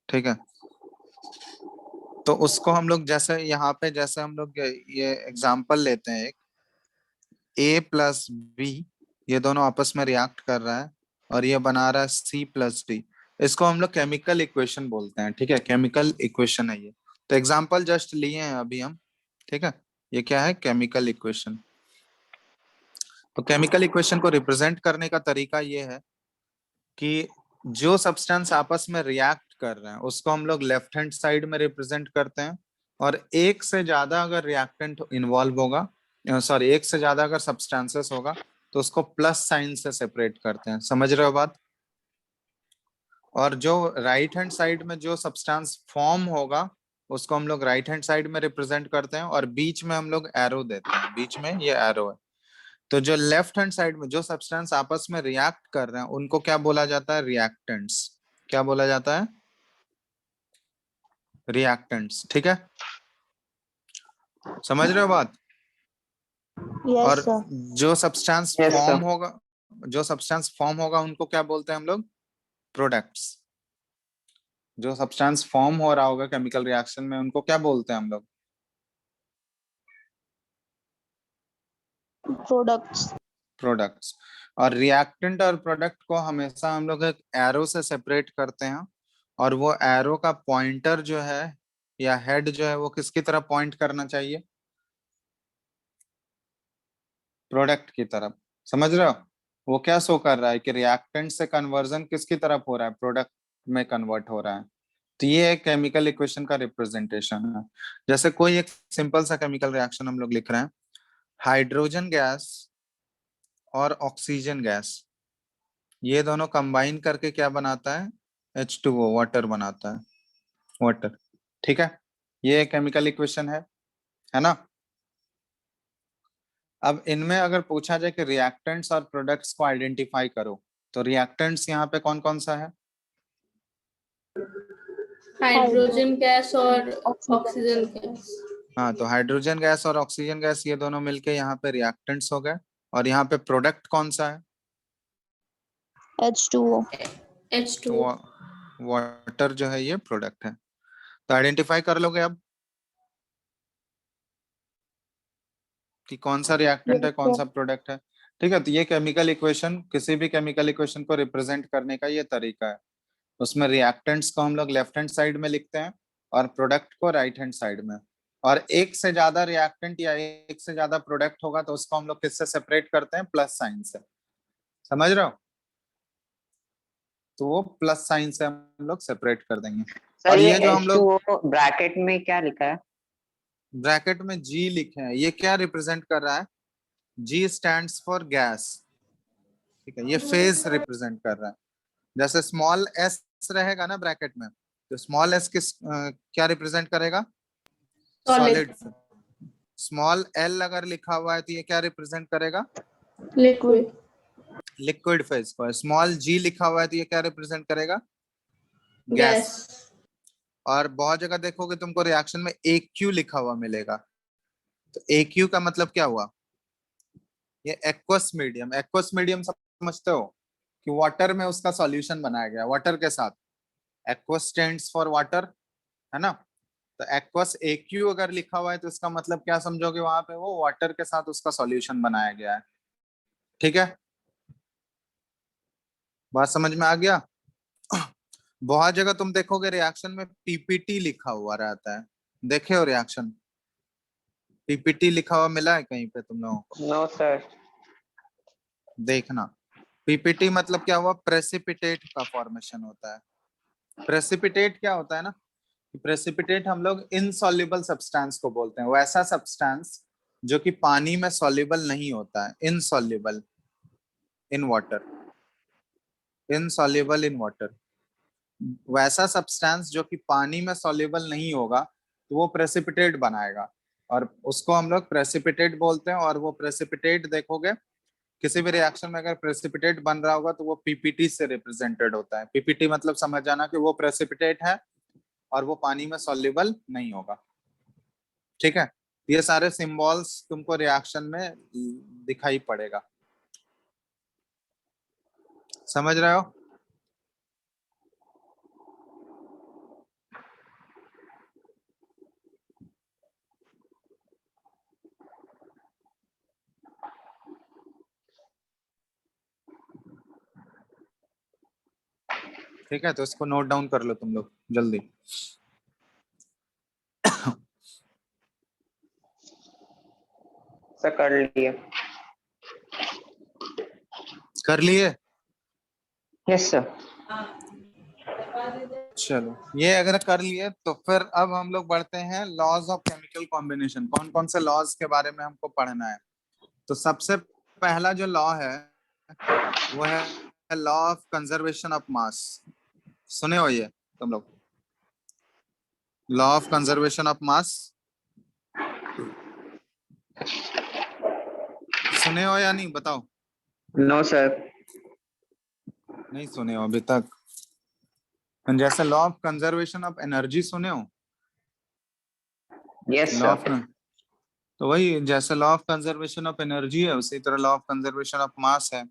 ठीक है। तो उसको हम लोग जैसे यहाँ पे, जैसे हम लोग ये एग्जांपल लेते हैं, एक A प्लस बी, ये दोनों आपस में रिएक्ट कर रहा है और ये बना रहा है C प्लस डी। इसको हम लोग केमिकल इक्वेशन बोलते हैं, ठीक है, केमिकल इक्वेशन है ये। तो एग्जांपल जस्ट लिए हैं अभी हम, ठीक है। ये क्या है, केमिकल इक्वेशन। तो केमिकल इक्वेशन को रिप्रेजेंट करने का तरीका ये है कि जो सब्सटेंस आपस में रिएक्ट कर रहे हैं उसको हम लोग लेफ्ट हैंड साइड में रिप्रेजेंट करते हैं, और एक से ज्यादा अगर रिएक्टेंट इन्वॉल्व होगा, सॉरी एक से ज्यादा अगर सब्सटेंसेस होगा तो उसको प्लस साइन से सेपरेट करते हैं, समझ रहे हो बात। और जो राइट हैंड साइड में जो सब्सटेंस फॉर्म होगा उसको हम लोग राइट हैंड साइड में रिप्रेजेंट करते हैं, और बीच में हम लोग एरो देते हैं, बीच में ये एरो है। तो जो लेफ्ट हैंड साइड में जो सब्सटेंस आपस में रिएक्ट कर रहे हैं उनको क्या बोला जाता है? रिएक्टेंट्स। क्या बोला जाता है? रिएक्टेंट्स। ठीक है, समझ रहे हो बात? Yes, और sir. जो सब्सटेंस Yes, sir. फॉर्म होगा उनको क्या बोलते हैं हम लोग? प्रोडक्ट्स। जो सब्सटेंस फॉर्म हो रहा होगा केमिकल रिएक्शन में उनको क्या बोलते हैं हम लोग? Products. प्रोडक्ट्स। और रिएक्टेंट और प्रोडक्ट को हमेशा हम लोग एक एरो से सेपरेट करते हैं, और वो एरो का पॉइंटर जो है या हेड जो है वो किसकी तरफ पॉइंट करना चाहिए? प्रोडक्ट की तरफ। समझ रहे हो? वो क्या शो कर रहा है कि रिएक्टेंट से कन्वर्जन किसकी तरफ हो रहा है? प्रोडक्ट में कन्वर्ट हो रहा है। तो ये एक केमिकल इक्वेशन का रिप्रेजेंटेशन है। जैसे कोई एक सिंपल सा केमिकल रिएक्शन हम लोग लिख रहे हैं, हाइड्रोजन गैस और ऑक्सीजन गैस, ये दोनों कंबाइन करके क्या बनाता है? H2O, वाटर बनाता है। वाटर। ठीक है, ये केमिकल इक्वेशन है ना? अब इनमें अगर पूछा जाए कि रिएक्टेंट्स और प्रोडक्ट्स को आइडेंटिफाई करो, तो रिएक्टेंट्स यहाँ पे कौन कौन सा है? हाइड्रोजन गैस और ऑक्सीजन गैस। हाँ, तो हाइड्रोजन गैस और ऑक्सीजन गैस ये दोनों मिलके यहाँ पे रिएक्टेंट्स हो गए। और यहाँ पे प्रोडक्ट कौन सा है? H2O. H2O। वाटर जो है ये प्रोडक्ट है। तो आइडेंटिफाई कर लोगे अब कि कौन सा रिएक्टेंट है, Yes, कौन sir. सा प्रोडक्ट है। ठीक है, तो ये केमिकल इक्वेशन, किसी भी केमिकल इक्वेशन को रिप्रेजेंट करने का ये तरीका है। उसमें रिएक्टेंट्स को हम लोग लेफ्ट हैंड साइड में लिखते हैं और प्रोडक्ट को राइट हैंड साइड में। और एक से ज्यादा रिएक्टेंट या एक से ज्यादा प्रोडक्ट होगा तो उसको हम लोग किससे सेपरेट करते हैं? प्लस साइन से। समझ रहे हो? तो वो प्लस साइन से हम लोग सेपरेट कर देंगे। सर और ये ये जो हम लोग H2O ब्रैकेट में क्या लिखा है? ब्रैकेट में जी लिखे हैं, ये क्या रिप्रेजेंट कर रहा है? जी स्टैंड्स फॉर गैस। ठीक है, ये फेज रिप्रेजेंट कर रहा है। जैसे स्मॉल एस रहेगा ना ब्रैकेट में, तो स्मॉल एस किस क्या रिप्रेजेंट करेगा? सॉलिड। सॉलिड। स्मॉल एल अगर लिखा हुआ है तो ये क्या रिप्रेजेंट करेगा? लिक्विड। लिक्विड फेज को। स्मॉल जी लिखा हुआ है तो ये क्या रिप्रेजेंट करेगा? गैस। गैस। और बहुत जगह देखोगे तुमको रिएक्शन में AQ लिखा हुआ मिलेगा। तो AQ का मतलब क्या हुआ? ये एक्वस मीडियम। एक्वस मीडियम समझते हो कि वाटर में उसका सॉल्यूशन बनाया गया वाटर के साथ। एक्वस स्टैंड्स फॉर वाटर, है ना? तो एक्वस AQ अगर लिखा हुआ है तो इसका मतलब क्या समझोगे? वहां पे वो वाटर के साथ उसका सॉल्यूशन बनाया गया है। ठीक है, बात समझ में आ गया? बहुत जगह तुम देखोगे रिएक्शन में PPT लिखा हुआ रहता है। देखे हो रिएक्शन PPT लिखा हुआ मिला है कहीं पे तुम लोगों को? No sir. देखना, PPT मतलब क्या हुआ? प्रेसिपिटेट का फॉर्मेशन होता है। प्रेसिपिटेट क्या होता है ना? प्रेसिपिटेट हम लोग इनसॉल्युबल सब्सटेंस को बोलते हैं, वैसा सब्सटेंस जो कि पानी में सॉल्युबल नहीं होता है। Insoluble in water, insoluble in water. वैसा सब्सटेंस जो कि पानी में सॉल्युबल नहीं होगा तो वो प्रेसिपिटेट बनाएगा, और उसको हम लोग प्रेसिपिटेट बोलते हैं। और वो प्रेसिपिटेट देखोगे किसी भी रिएक्शन में अगर प्रेसिपिटेट बन रहा होगा तो वो PPT से रिप्रेजेंटेड होता है। PPT मतलब समझ जाना कि वो प्रेसिपिटेट है और वो पानी में सॉल्युबल नहीं होगा। ठीक है, ये सारे सिंबल्स तुमको रिएक्शन में दिखाई पड़ेगा। समझ रहे हो? ठीक है, तो इसको नोट डाउन कर लो तुम लोग जल्दी। सर कर लिए। कर लिए? Yes sir. चलो, ये अगर कर लिए तो फिर अब हम लोग बढ़ते हैं लॉज ऑफ केमिकल कॉम्बिनेशन। कौन कौन से लॉज के बारे में हमको पढ़ना है? तो सबसे पहला जो लॉ है वो है law of conservation of mass. सुने हो ये तुम लोग? Law of conservation of mass सुने हो या नहीं बताओ? No sir. नहीं सुने हो अभी तक? जैसे law of conservation of energy सुने हो? Yes law of, sir. तो वही जैसे law of conservation of energy है उसी तरह law of conservation of mass है।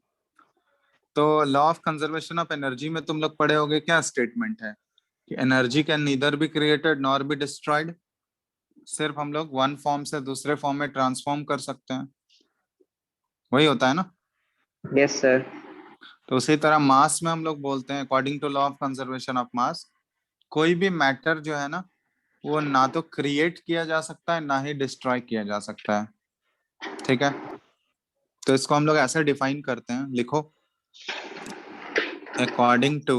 तो law of conservation of energy में तुम लोग पढ़े होगे, क्या स्टेटमेंट है कि energy can neither be created nor be destroyed, सिर्फ हम लोग वन फॉर्म से दूसरे फॉर्म में ट्रांसफॉर्म कर सकते हैं, वही होता है ना। Yes sir. तो उसी तरह मास में हम लोग बोलते हैं according to law of conservation of mass, कोई भी मैटर जो है ना वो ना तो क्रिएट किया जा सकता है ना ही डिस्ट्रॉय किया जा सकता है, ठीक है। तो इसको हम लोग ऐसे डिफाइन करते हैं, लिखो according to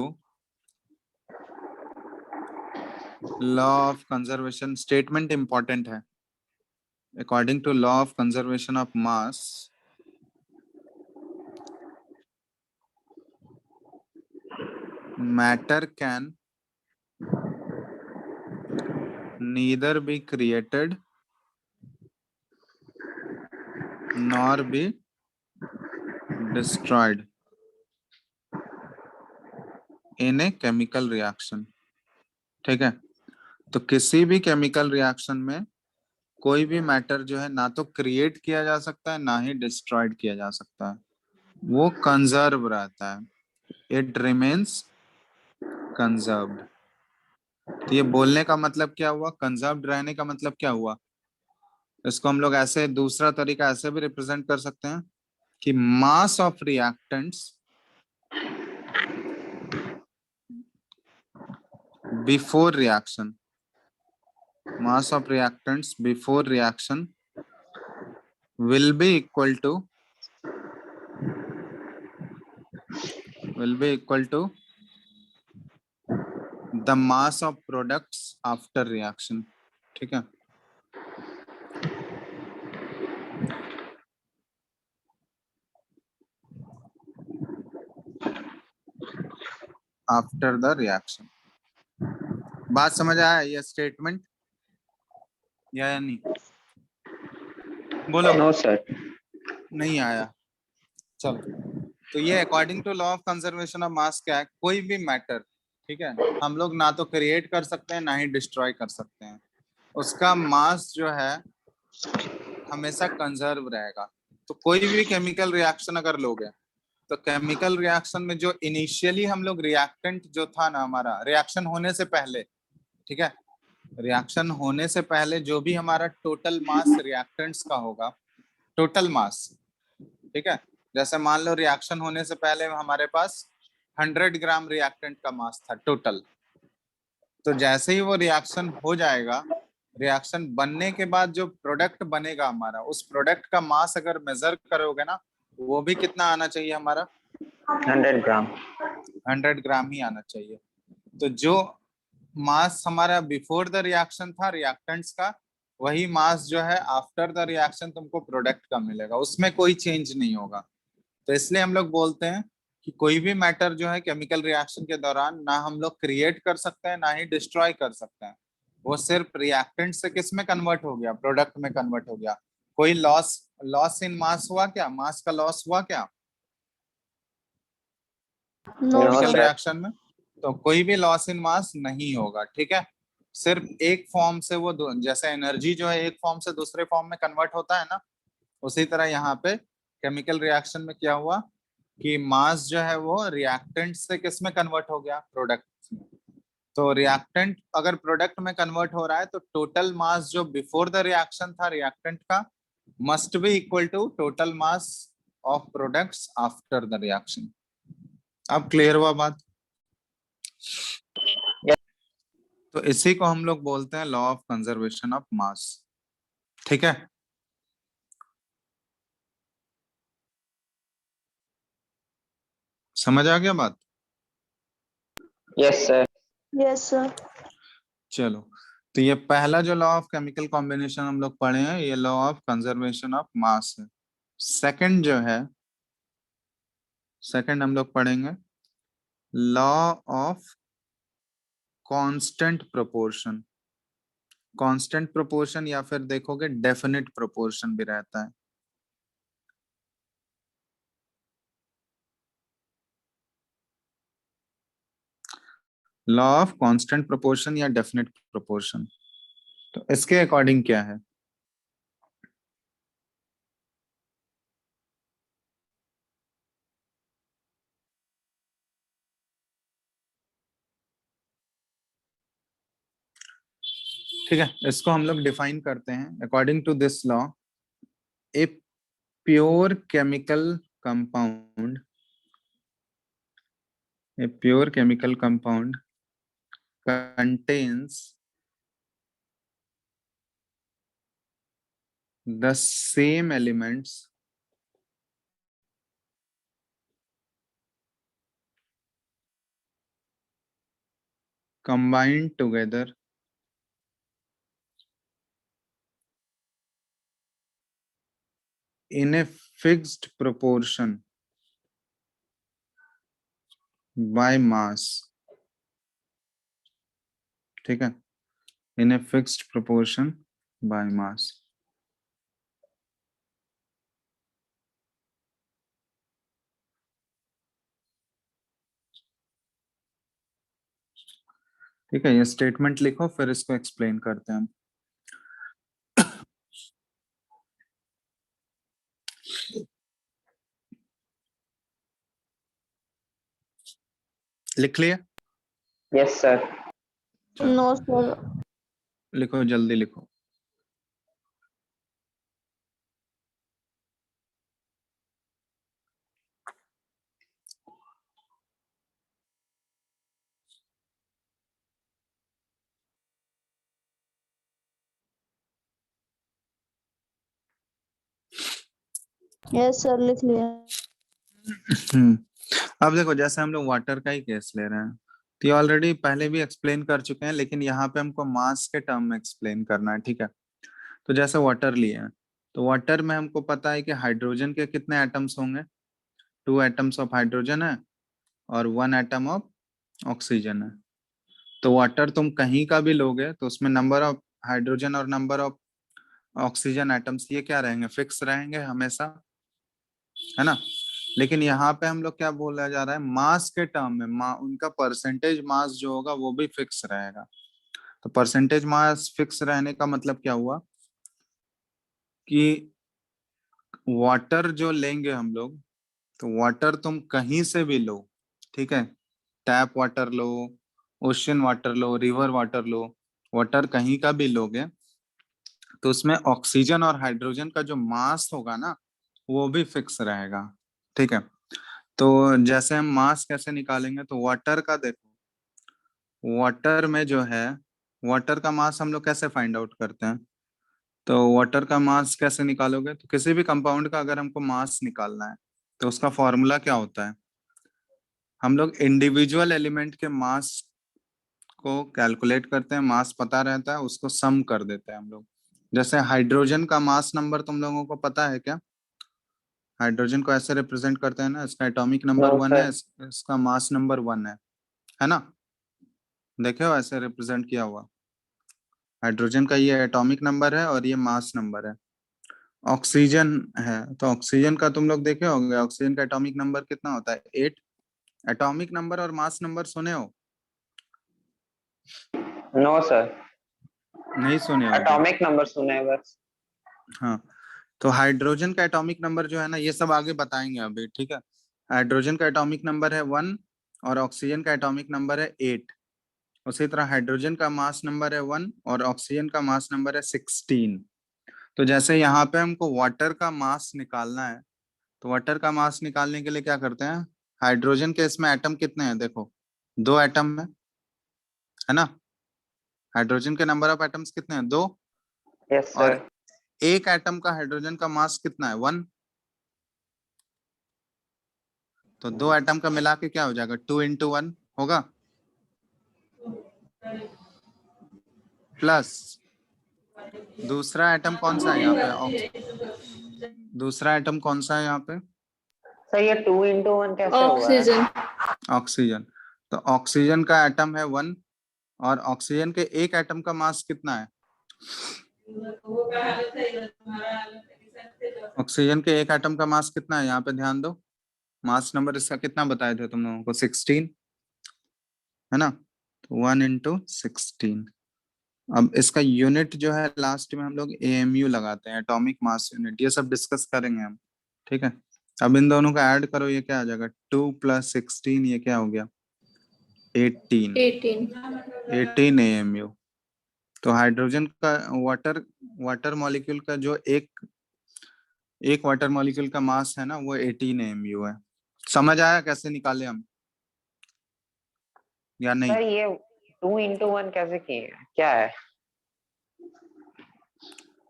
law of conservation, statement important है, according to law of conservation of mass matter can neither be created nor be destroyed in a chemical reaction, ठीक है। तो किसी भी केमिकल रिएक्शन में कोई भी मैटर जो है ना तो क्रिएट किया जा सकता है ना ही डिस्ट्रॉयड किया जा सकता है, वो कंजर्व रहता है, इट रिमेन्स कंजर्व्ड। तो ये बोलने का मतलब क्या हुआ, कंजर्व्ड रहने का मतलब क्या हुआ, इसको हम लोग ऐसे दूसरा तरीका ऐसे भी रिप्रेजेंट कर सकते हैं कि mass of reactants before reaction, mass of reactants before reaction will be equal to the mass of products after reaction, ठीक है। आफ्टर द रिएक्शन, बात समझ आया ये स्टेटमेंट या नहीं? बोलो। No sir. नहीं आया, चलो। तो ये according to law of conservation of mass क्या है, कोई भी मैटर, ठीक है, हम लोग ना तो क्रिएट कर सकते हैं ना ही डिस्ट्रॉय कर सकते हैं, उसका मास जो है हमेशा कंजर्व रहेगा। तो कोई भी केमिकल रिएक्शन अगर लोगे तो केमिकल रिएक्शन में जो इनिशियली हम लोग रिएक्टेंट जो था ना हमारा रिएक्शन होने से पहले, ठीक है, रिएक्शन होने से पहले जो भी हमारा टोटल मास रिएक्टेंट्स का होगा, टोटल मास, ठीक है, जैसे मान लो रिएक्शन होने से पहले हमारे पास 100 ग्राम रिएक्टेंट का मास था टोटल, तो जैसे ही वो रिएक्शन हो जाएगा, रिएक्शन बनने के बाद जो प्रोडक्ट बनेगा हमारा, उस प्रोडक्ट का मास अगर मेजर करोगे ना वो भी कितना आना चाहिए हमारा, 100 ग्राम। 100 ग्राम ही आना चाहिए। तो जो मास हमारा बिफोर द रिएक्शन था रिएक्टेंट्स का, वही मास जो है आफ्टर द रिएक्शन तुमको प्रोडक्ट का मिलेगा, उसमें कोई चेंज नहीं होगा। तो इसलिए हम लोग बोलते हैं कि कोई भी मैटर जो है केमिकल रिएक्शन के दौरान ना हम लोग क्रिएट कर सकते हैं ना ही डिस्ट्रॉय कर सकते हैं, वो सिर्फ रिएक्टेंट से किस में कन्वर्ट हो गया, प्रोडक्ट में कन्वर्ट हो गया। कोई लॉस इन मास हुआ क्या, मास का लॉस हुआ क्या No, केमिकल sir. रिएक्शन में? तो कोई भी लॉस इन मास नहीं होगा, ठीक है। सिर्फ एक फॉर्म से वो जैसे एनर्जी जो है एक फॉर्म से दूसरे फॉर्म में कन्वर्ट होता है ना, उसी तरह यहाँ पे केमिकल रिएक्शन में क्या हुआ कि मास जो है वो रिएक्टेंट से किस में कन्वर्ट हो गया, प्रोडक्ट में। तो रिएक्टेंट अगर प्रोडक्ट में कन्वर्ट हो रहा है तो टोटल मास जो बिफोर द रिएक्शन था रिएक्टेंट का must be equal to total mass of products after the reaction. अब क्लियर हुआ बात? तो इसी को हम लोग बोलते हैं law of conservation of mass, ठीक है। समझ आ गया बात? Yes sir. Yes, sir. चलो, तो ये पहला जो लॉ ऑफ केमिकल कॉम्बिनेशन हम लोग पढ़े हैं ये law of conservation of mass है। सेकंड जो है, सेकंड हम लोग पढ़ेंगे law of constant proportion. Constant proportion या फिर देखोगे डेफिनेट प्रोपोर्शन भी रहता है। लॉ ऑफ कांस्टेंट प्रोपोर्शन या डेफिनेट प्रोपोर्शन। तो इसके अकॉर्डिंग क्या है? ठीक है, इसको हम लोग डिफाइन करते हैं। According to this law, a pure chemical compound, a pure chemical compound contains the same elements combined together in a fixed proportion by mass। ठीक है, in a fixed proportion by mass। ठीक है, ये statement लिखो, फिर इसको explain करते हैं हम। लिख लिया? Yes sir. No, sir. लिखो, जल्दी लिखो। Yes, sir. लिख लिया। अब देखो, जैसे हम लोग वाटर का ही केस ले रहे हैं, तो ये ऑलरेडी पहले भी एक्सप्लेन कर चुके हैं, लेकिन यहाँ पे हमको मास के टर्म में एक्सप्लेन करना है। ठीक है, तो जैसे वाटर लिए हैं, तो वाटर में हमको पता है कि हाइड्रोजन के कितने एटम्स होंगे, 2 एटम्स ऑफ हाइड्रोजन है और 1 एटम ऑफ ऑक्सीजन है। तो वाटर तुम कहीं का भी लोगे तो उसमें नंबर ऑफ हाइड्रोजन और नंबर ऑफ ऑक्सीजन एटम्स ये क्या रहेंगे, फिक्स रहेंगे हमेशा, है ना। लेकिन यहाँ पे हम लोग क्या बोला जा रहा है, मास के टर्म में उनका परसेंटेज मास जो होगा वो भी फिक्स रहेगा। तो परसेंटेज मास फिक्स रहने का मतलब क्या हुआ कि वाटर जो लेंगे हम लोग, तो वाटर तुम कहीं से भी लो, ठीक है, टैप वाटर लो, ओशियन वाटर लो, रिवर वाटर लो, वाटर कहीं का भी लोगे, तो उसमें ऑक्सीजन और हाइड्रोजन का जो मास होगा ना, वो भी फिक्स रहेगा। ठीक है, तो जैसे हम मास कैसे निकालेंगे, तो वाटर का देखो, वाटर में जो है, वाटर का मास हम लोग कैसे फाइंड आउट करते हैं, तो वाटर का मास कैसे निकालोगे, तो किसी भी कंपाउंड का अगर हमको मास निकालना है तो उसका फॉर्मूला क्या होता है, हम लोग इंडिविजुअल एलिमेंट के मास को कैलकुलेट करते हैं, मास पता रहता है, उसको सम कर देते हैं हम लोग। जैसे हाइड्रोजन का मास नंबर तुम लोगों को पता है क्या? हाइड्रोजन को ऐसे रिप्रेजेंट करते हैं ना, इसका एटॉमिक नंबर नो 1 है, सर। इसका मास नंबर 1 है ना। देखे हो ऐसे रिप्रेजेंट किया हुआ, हाइड्रोजन का ये एटॉमिक नंबर है और ये मास नंबर है। ऑक्सीजन है, तो ऑक्सीजन का तुम लोग देखे होंगे, ऑक्सीजन का एटॉमिक नंबर कितना होता है, 8। एटॉमिक नंबर और मास नंबर सुने हो? नो सर, नहीं सुने हो अभी? एटॉमिक नंबर सुने हैं बस। हाँ, तो हाइड्रोजन का एटॉमिक नंबर जो है ना, ये सब आगे बताएंगे अभी। ठीक है, हाइड्रोजन का एटॉमिक नंबर है 1 और ऑक्सीजन का एटॉमिक नंबर है 8। उसी तरह हाइड्रोजन का मास नंबर है 1 और ऑक्सीजन का मास नंबर है 16। तो जैसे यहाँ पे हमको वाटर का मास निकालना है, तो वाटर का मास निकालने के लिए क्या करते हैं, हाइड्रोजन के इसमें एटम कितने हैं, देखो 2 एटम है ना। हाइड्रोजन के नंबर ऑफ एटम्स कितने हैं, 2। यस और सर। एक एटम का हाइड्रोजन का मास कितना है, 1। तो 2 एटम का मिला के क्या हो जाएगा, 2 into 1 होगा, प्लस दूसरा एटम कौन सा है यहाँ पे, दूसरा एटम कौन सा है यहाँ पे, सर ये 2 into 1 कैसे हुआ है? ऑक्सीजन। ऑक्सीजन। तो ऑक्सीजन का एटम है 1 और ऑक्सीजन के एक एटम का मास कितना है, ऑक्सीजन के एक एटम का मास कितना है, यहाँ पे ध्यान दो, मास नंबर इसका कितना बताए थे तुम लोगों को, 16, है ना। 1 into 16। अब इसका यूनिट जो है लास्ट में हम लोग AMU लगाते हैं, एटॉमिक मास यूनिट। ये सब डिस्कस करेंगे हम, ठीक है। अब इन दोनों का ऐड करो, ये क्या आ जाएगा 2 + 16, ये क्या हो गया 18 18 AMU। तो हाइड्रोजन का वाटर मॉलिक्यूल का जो एक वाटर मॉलिक्यूल का मास है ना, वो 18 AMU है। समझ आया कैसे निकाले हम या नहीं? सर ये 2 into 1 कैसे किए, क्या है?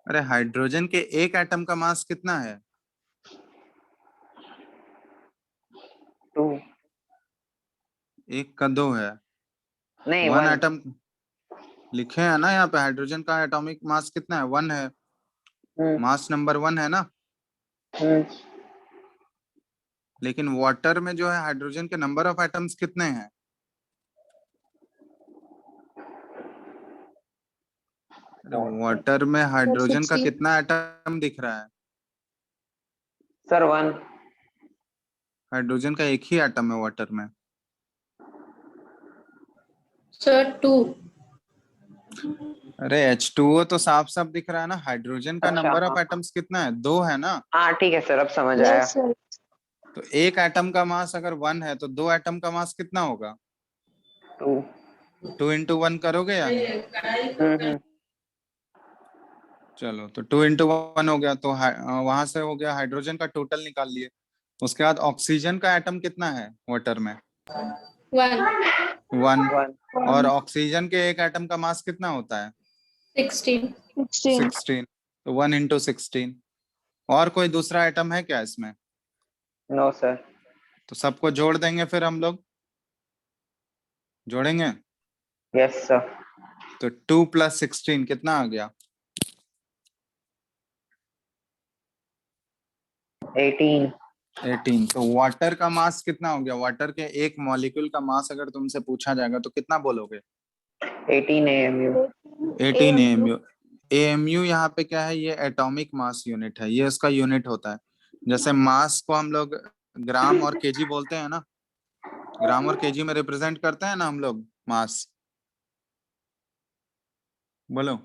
अरे हाइड्रोजन के एक एटम का मास कितना है? 2 एक का 2 है। नहीं 1 1। एटम लिखे है ना यहाँ पे, हाइड्रोजन का एटॉमिक मास कितना है 1 है, मास नंबर 1 है ना। लेकिन वाटर में जो है हाइड्रोजन के नंबर ऑफ एटम्स कितने हैं? वाटर में हाइड्रोजन का 16। कितना एटम दिख रहा है? सर 1। हाइड्रोजन का एक ही एटम है वाटर में। सर 2 अरे H2O तो साफ साफ दिख रहा है ना। हाइड्रोजन का अच्छा, नंबर ऑफ हाँ। एटम्स कितना है? 2 है ना। हाँ ठीक है सर, अब समझ आया। Yes, sir. तो एक एटम का मास अगर 1 है तो 2 एटम का मास कितना होगा? 2। 2 into 1 करोगे या नहीं? चलो तो 2 into 1 हो गया, तो वहां से हो गया हाइड्रोजन का टोटल निकाल लिए। उसके बाद ऑक्सीजन का एटम कितना है वाटर में? 1 1। 1। और ऑक्सीजन के एक एटम का मास कितना होता है? 16 16. 16। तो 1 into 16। और कोई दूसरा एटम है क्या इसमें? No sir. तो सबको जोड़ देंगे, फिर हम लोग जोड़ेंगे। Yes sir. तो 2 + 16 कितना आ गया? 18। तो वाटर का मास कितना हो गया? वाटर के एक मॉलिक्यूल का मास अगर तुमसे पूछा जाएगा तो कितना बोलोगे? 18 AMU। 18 AMU। AMU यहाँ पे क्या है? ये एटॉमिक मास यूनिट है, ये इसका यूनिट होता है। जैसे मास को हम लोग ग्राम और केजी बोलते हैं ना, ग्राम और केजी में रिप्रेजेंट करते हैं ना हम लोग मास। बोलो।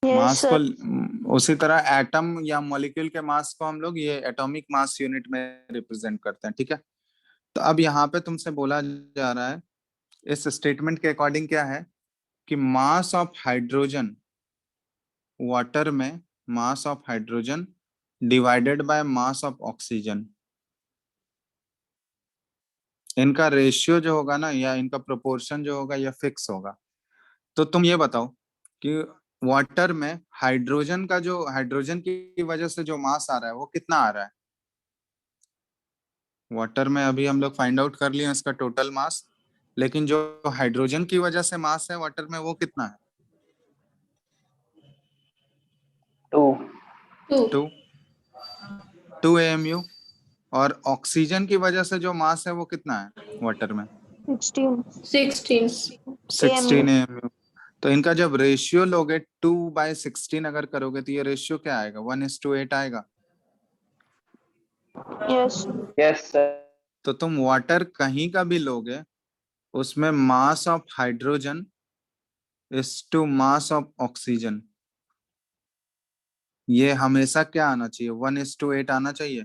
Yes, मास को sir. उसी तरह एटम या मॉलिक्यूल के मास को हम लोग ये एटॉमिक मास यूनिट में रिप्रेजेंट करते हैं, ठीक है। तो अब यहाँ पे तुमसे बोला जा रहा है, इस स्टेटमेंट के अकॉर्डिंग क्या है कि मास ऑफ हाइड्रोजन वाटर में, mass of hydrogen divided by mass of oxygen, इनका रेशियो जो होगा ना, या इनका प्रोपोर्शन जो होगा, यह फिक्स होगा। तो तुम ये बताओ कि वाटर में हाइड्रोजन का जो, हाइड्रोजन की वजह से जो मास आ रहा है वो कितना आ रहा है वाटर में? अभी हम लोग फाइंड आउट कर लिए इसका टोटल मास, लेकिन जो हाइड्रोजन की वजह से मास है वाटर में वो कितना है? 2। 2 AMU। और ऑक्सीजन की वजह से जो मास है वो कितना है वाटर में? 16. 16 AMU। तो इनका जब रेशियो लोगे 2/16 अगर करोगे तो ये रेशियो क्या आएगा? 1:8 आएगा। Yes. Yes sir. तो तुम वाटर कहीं का भी लोगे, उसमें mass of hydrogen is to mass of oxygen, ये हमेशा क्या आना चाहिए? 1:8 आना चाहिए।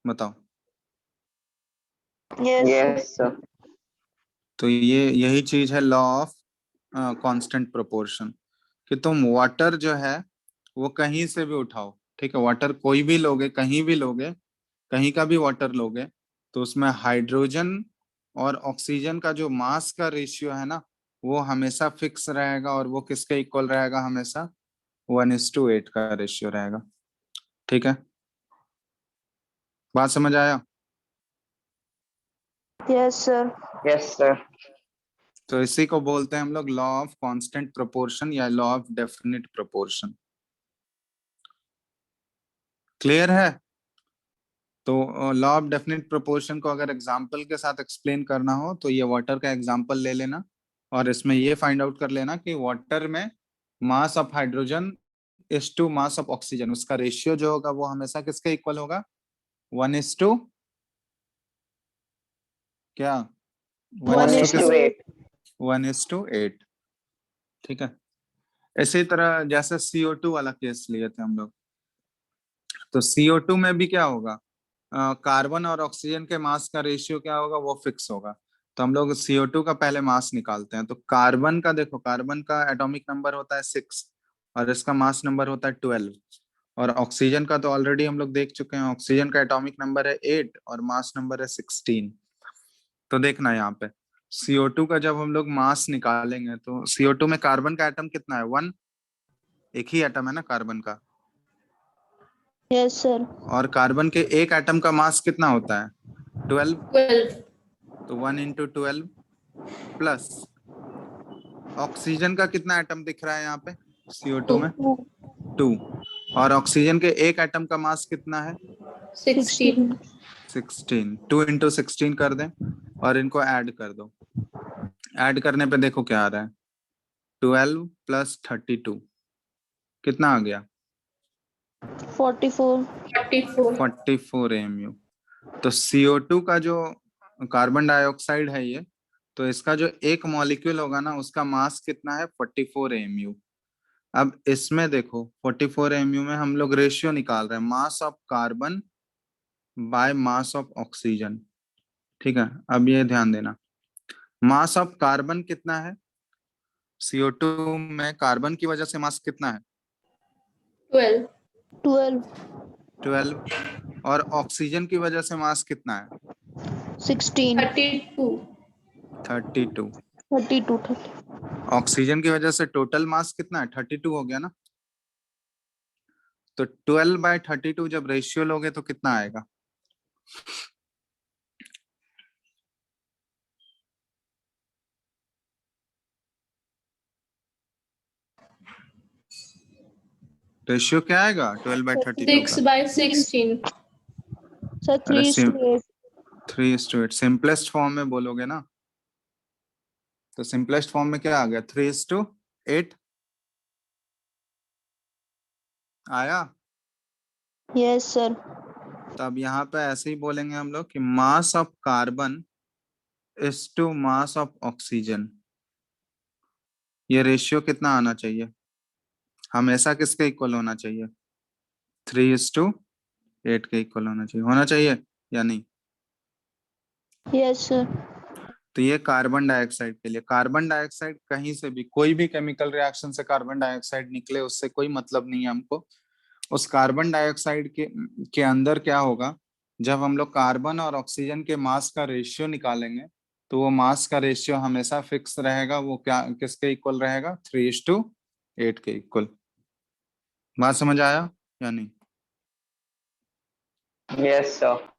बताओ। Yes. Yes sir. तो ये यही चीज है लॉ ऑफ कांस्टेंट प्रोपोर्शन, कि तुम वाटर जो है वो कहीं से भी उठाओ, ठीक है। वाटर कोई भी लोगे, कहीं भी लोगे, कहीं का भी वाटर लोगे, तो उसमें हाइड्रोजन और ऑक्सीजन का जो मास का रेशियो है ना, वो हमेशा फिक्स रहेगा। और वो किसके इक्वल रहेगा? हमेशा 1:8 का रेशियो रहेगा, ठीक है। बात समझ आया? Yes, sir. Yes sir. तो इसी को बोलते हैं हम लोग लॉ ऑफ कांस्टेंट प्रोपोर्शन या law of definite proportion. Clear है? तो लॉ ऑफ डेफिनिट प्रोपोर्शन को अगर एग्जांपल के साथ एक्सप्लेन करना हो तो ये वाटर का एग्जांपल ले लेना, और इसमें ये फाइंड आउट कर लेना कि वाटर में mass of hydrogen is to mass of oxygen, उसका रेशियो जो होगा वो हमेशा किसके इक्वल होगा? 1:, क्या 1:8. 1:8। 1:8। ठीक है, इसी तरह जैसे CO2 वाला केस लिए थे हम लोग, तो CO2 में भी क्या होगा, कार्बन और ऑक्सीजन के मास का रेशियो क्या होगा, वो फिक्स होगा। तो हम लोग CO2 का पहले मास निकालते हैं। तो कार्बन का देखो, कार्बन का एटॉमिक नंबर होता है 6 और इसका मास नंबर होता है 12। और ऑक्सीजन का तो ऑलरेडी हम लोग देख चुके हैं, ऑक्सीजन का एटॉमिक नंबर है 8 और मास नंबर है 16। तो देखना यहाँ पे CO2 का जब हम लोग मास निकालेंगे तो CO2 में कार्बन का एटम कितना है, 1, एक ही एटम है ना कार्बन का। Yes, sir. और कार्बन के एक एटम का मास कितना होता है, 12। 12. तो 1 × 12 प्लस ऑक्सीजन का कितना एटम दिख रहा है यहाँ पे CO2 में, 2। और ऑक्सीजन के एक एटम का मास कितना है, 16. 16। 2 × 16 कर दें और इनको ऐड कर दो। ऐड करने पे देखो क्या आ रहा है, 12 + 32 कितना आ गया, 44. 44. 44 AMU। तो CO2 का जो कार्बन डाइऑक्साइड है ये, तो इसका जो एक मॉलिक्यूल होगा ना उसका मास कितना है, 44 AMU। अब इसमें देखो 44 AMU में हम लोग रेशियो निकाल रहे हैं, मास of carbon by mass of oxygen. ठीक है, अब ये ध्यान देना, मास ऑफ कार्बन कितना है, CO2 में कार्बन की वजह से मास कितना है, 12. 12. 12। और ऑक्सीजन की वजह से मास कितना है, 16. 32. 32। 32. 30. ऑक्सीजन की वजह से टोटल मास कितना है, 32 हो गया ना। तो 12/32 जब रेशियो लोगे तो कितना आएगा, रेशियो क्या आएगा 12/32 का, 6/16. Sir, अरे 3:8. 3:8 सिंपलेस्ट फॉर्म में बोलोगे ना, तो सिंपलेस्ट फॉर्म में क्या आ गया, 3:8 आया। Yes, sir. तो अब यहाँ पे ऐसे ही बोलेंगे हम लोग कि mass of carbon is to mass of oxygen, ये रेशियो कितना आना चाहिए, हमेशा किसके इक्वल होना चाहिए, 3:8 के इक्वल होना चाहिए या नहीं। Yes, sir. तो ये कार्बन डाइऑक्साइड के लिए, कार्बन डाइऑक्साइड कहीं से भी कोई भी केमिकल रिएक्शन से कार्बन डाइऑक्साइड निकले उससे कोई मतलब नहीं है हमको। उस कार्बन डाइऑक्साइड के अंदर क्या होगा, जब हम लोग कार्बन और ऑक्सीजन के मास का रेशियो निकालेंगे तो वो मास का रेशियो हमेशा फिक्स रहेगा, वो क्या किसके इक्वल रहेगा, 3:8 के इक्वल। बात समझ आया या नहीं। Yes sir.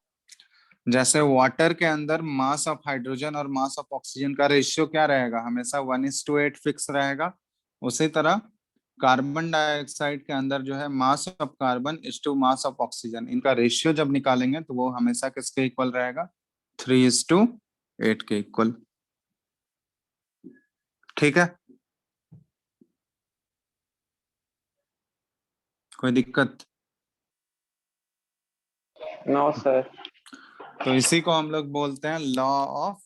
जैसे वाटर के अंदर मास ऑफ हाइड्रोजन और मास ऑफ ऑक्सीजन का रेशियो क्या रहेगा, हमेशा 1:8 फिक्स रहेगा। उसी तरह कार्बन डाइऑक्साइड के अंदर जो है mass of carbon is to mass of oxygen, इनका रेशियो जब निकालेंगे तो वो हमेशा किसके इक्वल रहेगा, 3:8 के इक्वल। ठीक है, कोई दिक्कत। No sir. तो इसी को हम लोग बोलते हैं लॉ ऑफ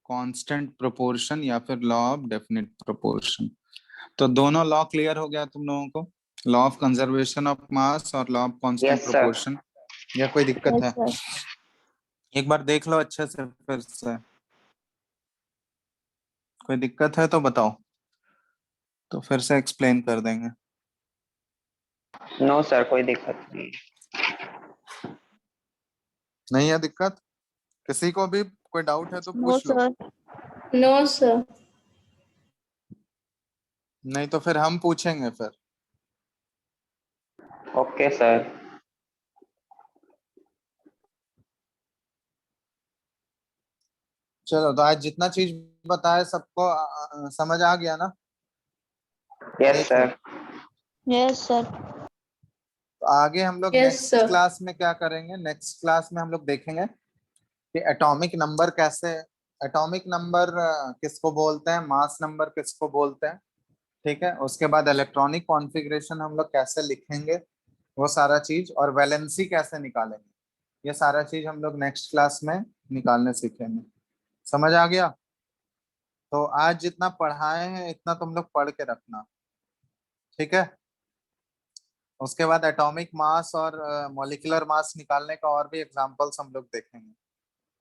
कांस्टेंट प्रोपोर्शन या फिर लॉ ऑफ डेफिनेट प्रोपोर्शन। तो दोनों लॉ क्लियर हो गया तुम लोगों को, law of conservation of mass और law of constant Yes, sir. Proportion. या कोई दिक्कत Yes, है, sir. एक बार देख लो अच्छे से फिर से, कोई दिक्कत है तो बताओ, तो फिर से एक्सप्लेन कर देंगे। नो सर, कोई दिक्कत नहीं। नहीं है दिक्कत, किसी को भी कोई डाउट है तो No, पूछ लो, sir. No, sir. नहीं तो फिर हम पूछेंगे फिर। Okay sir. चलो, तो आज जितना चीज बताया सबको समझ आ गया ना। यस देख लो। सर। Yes, sir. तो आगे हम लोग Yes, नेक्स्ट sir. क्लास में क्या करेंगे, नेक्स्ट क्लास में हम लोग देखेंगे कि एटॉमिक नंबर कैसे, एटॉमिक नंबर किसको बोलते हैं, मास नंबर किसको बोलते हैं। ठीक है, उसके बाद इलेक्ट्रॉनिक कॉन्फ़िगरेशन हम लोग कैसे लिखेंगे वो सारा चीज, और वैलेंसी कैसे निकालेंगे, ये सारा चीज हम लोग नेक्स्ट क्लास में निकालने सीखेंगे। समझ आ गया। तो आज जितना पढ़ाए हैं इतना तुम लोग पढ़ के रखना, ठीक है। उसके बाद एटॉमिक मास और मॉलिक्यूलर मास निकालने का और भी एग्जांपल्स हम लोग देखेंगे।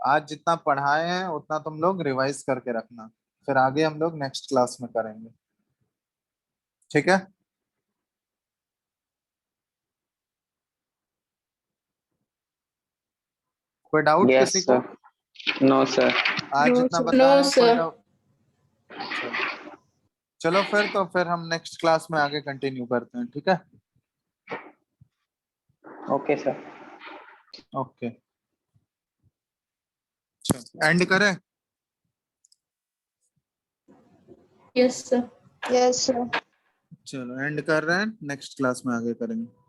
आज जितना पढ़ाए हैं उतना तुम लोग रिवाइज करके रखना, फिर आगे हम लोग नेक्स्ट क्लास में करेंगे, ठीक है। कोई डाउट यस किसी को? Sir, no sir. आज No, जितना sir. बताया No, कोई sir. डाउट? चलो चलो फिर तो फिर हम नेक्स्ट क्लास में आगे कंटिन्यू करते हैं, ठीक है। Okay sir. ओके, एंड करें? Yes, sir. Yes, sir. चलो एंड कर रहे हैं, नेक्स्ट क्लास में आगे करेंगे।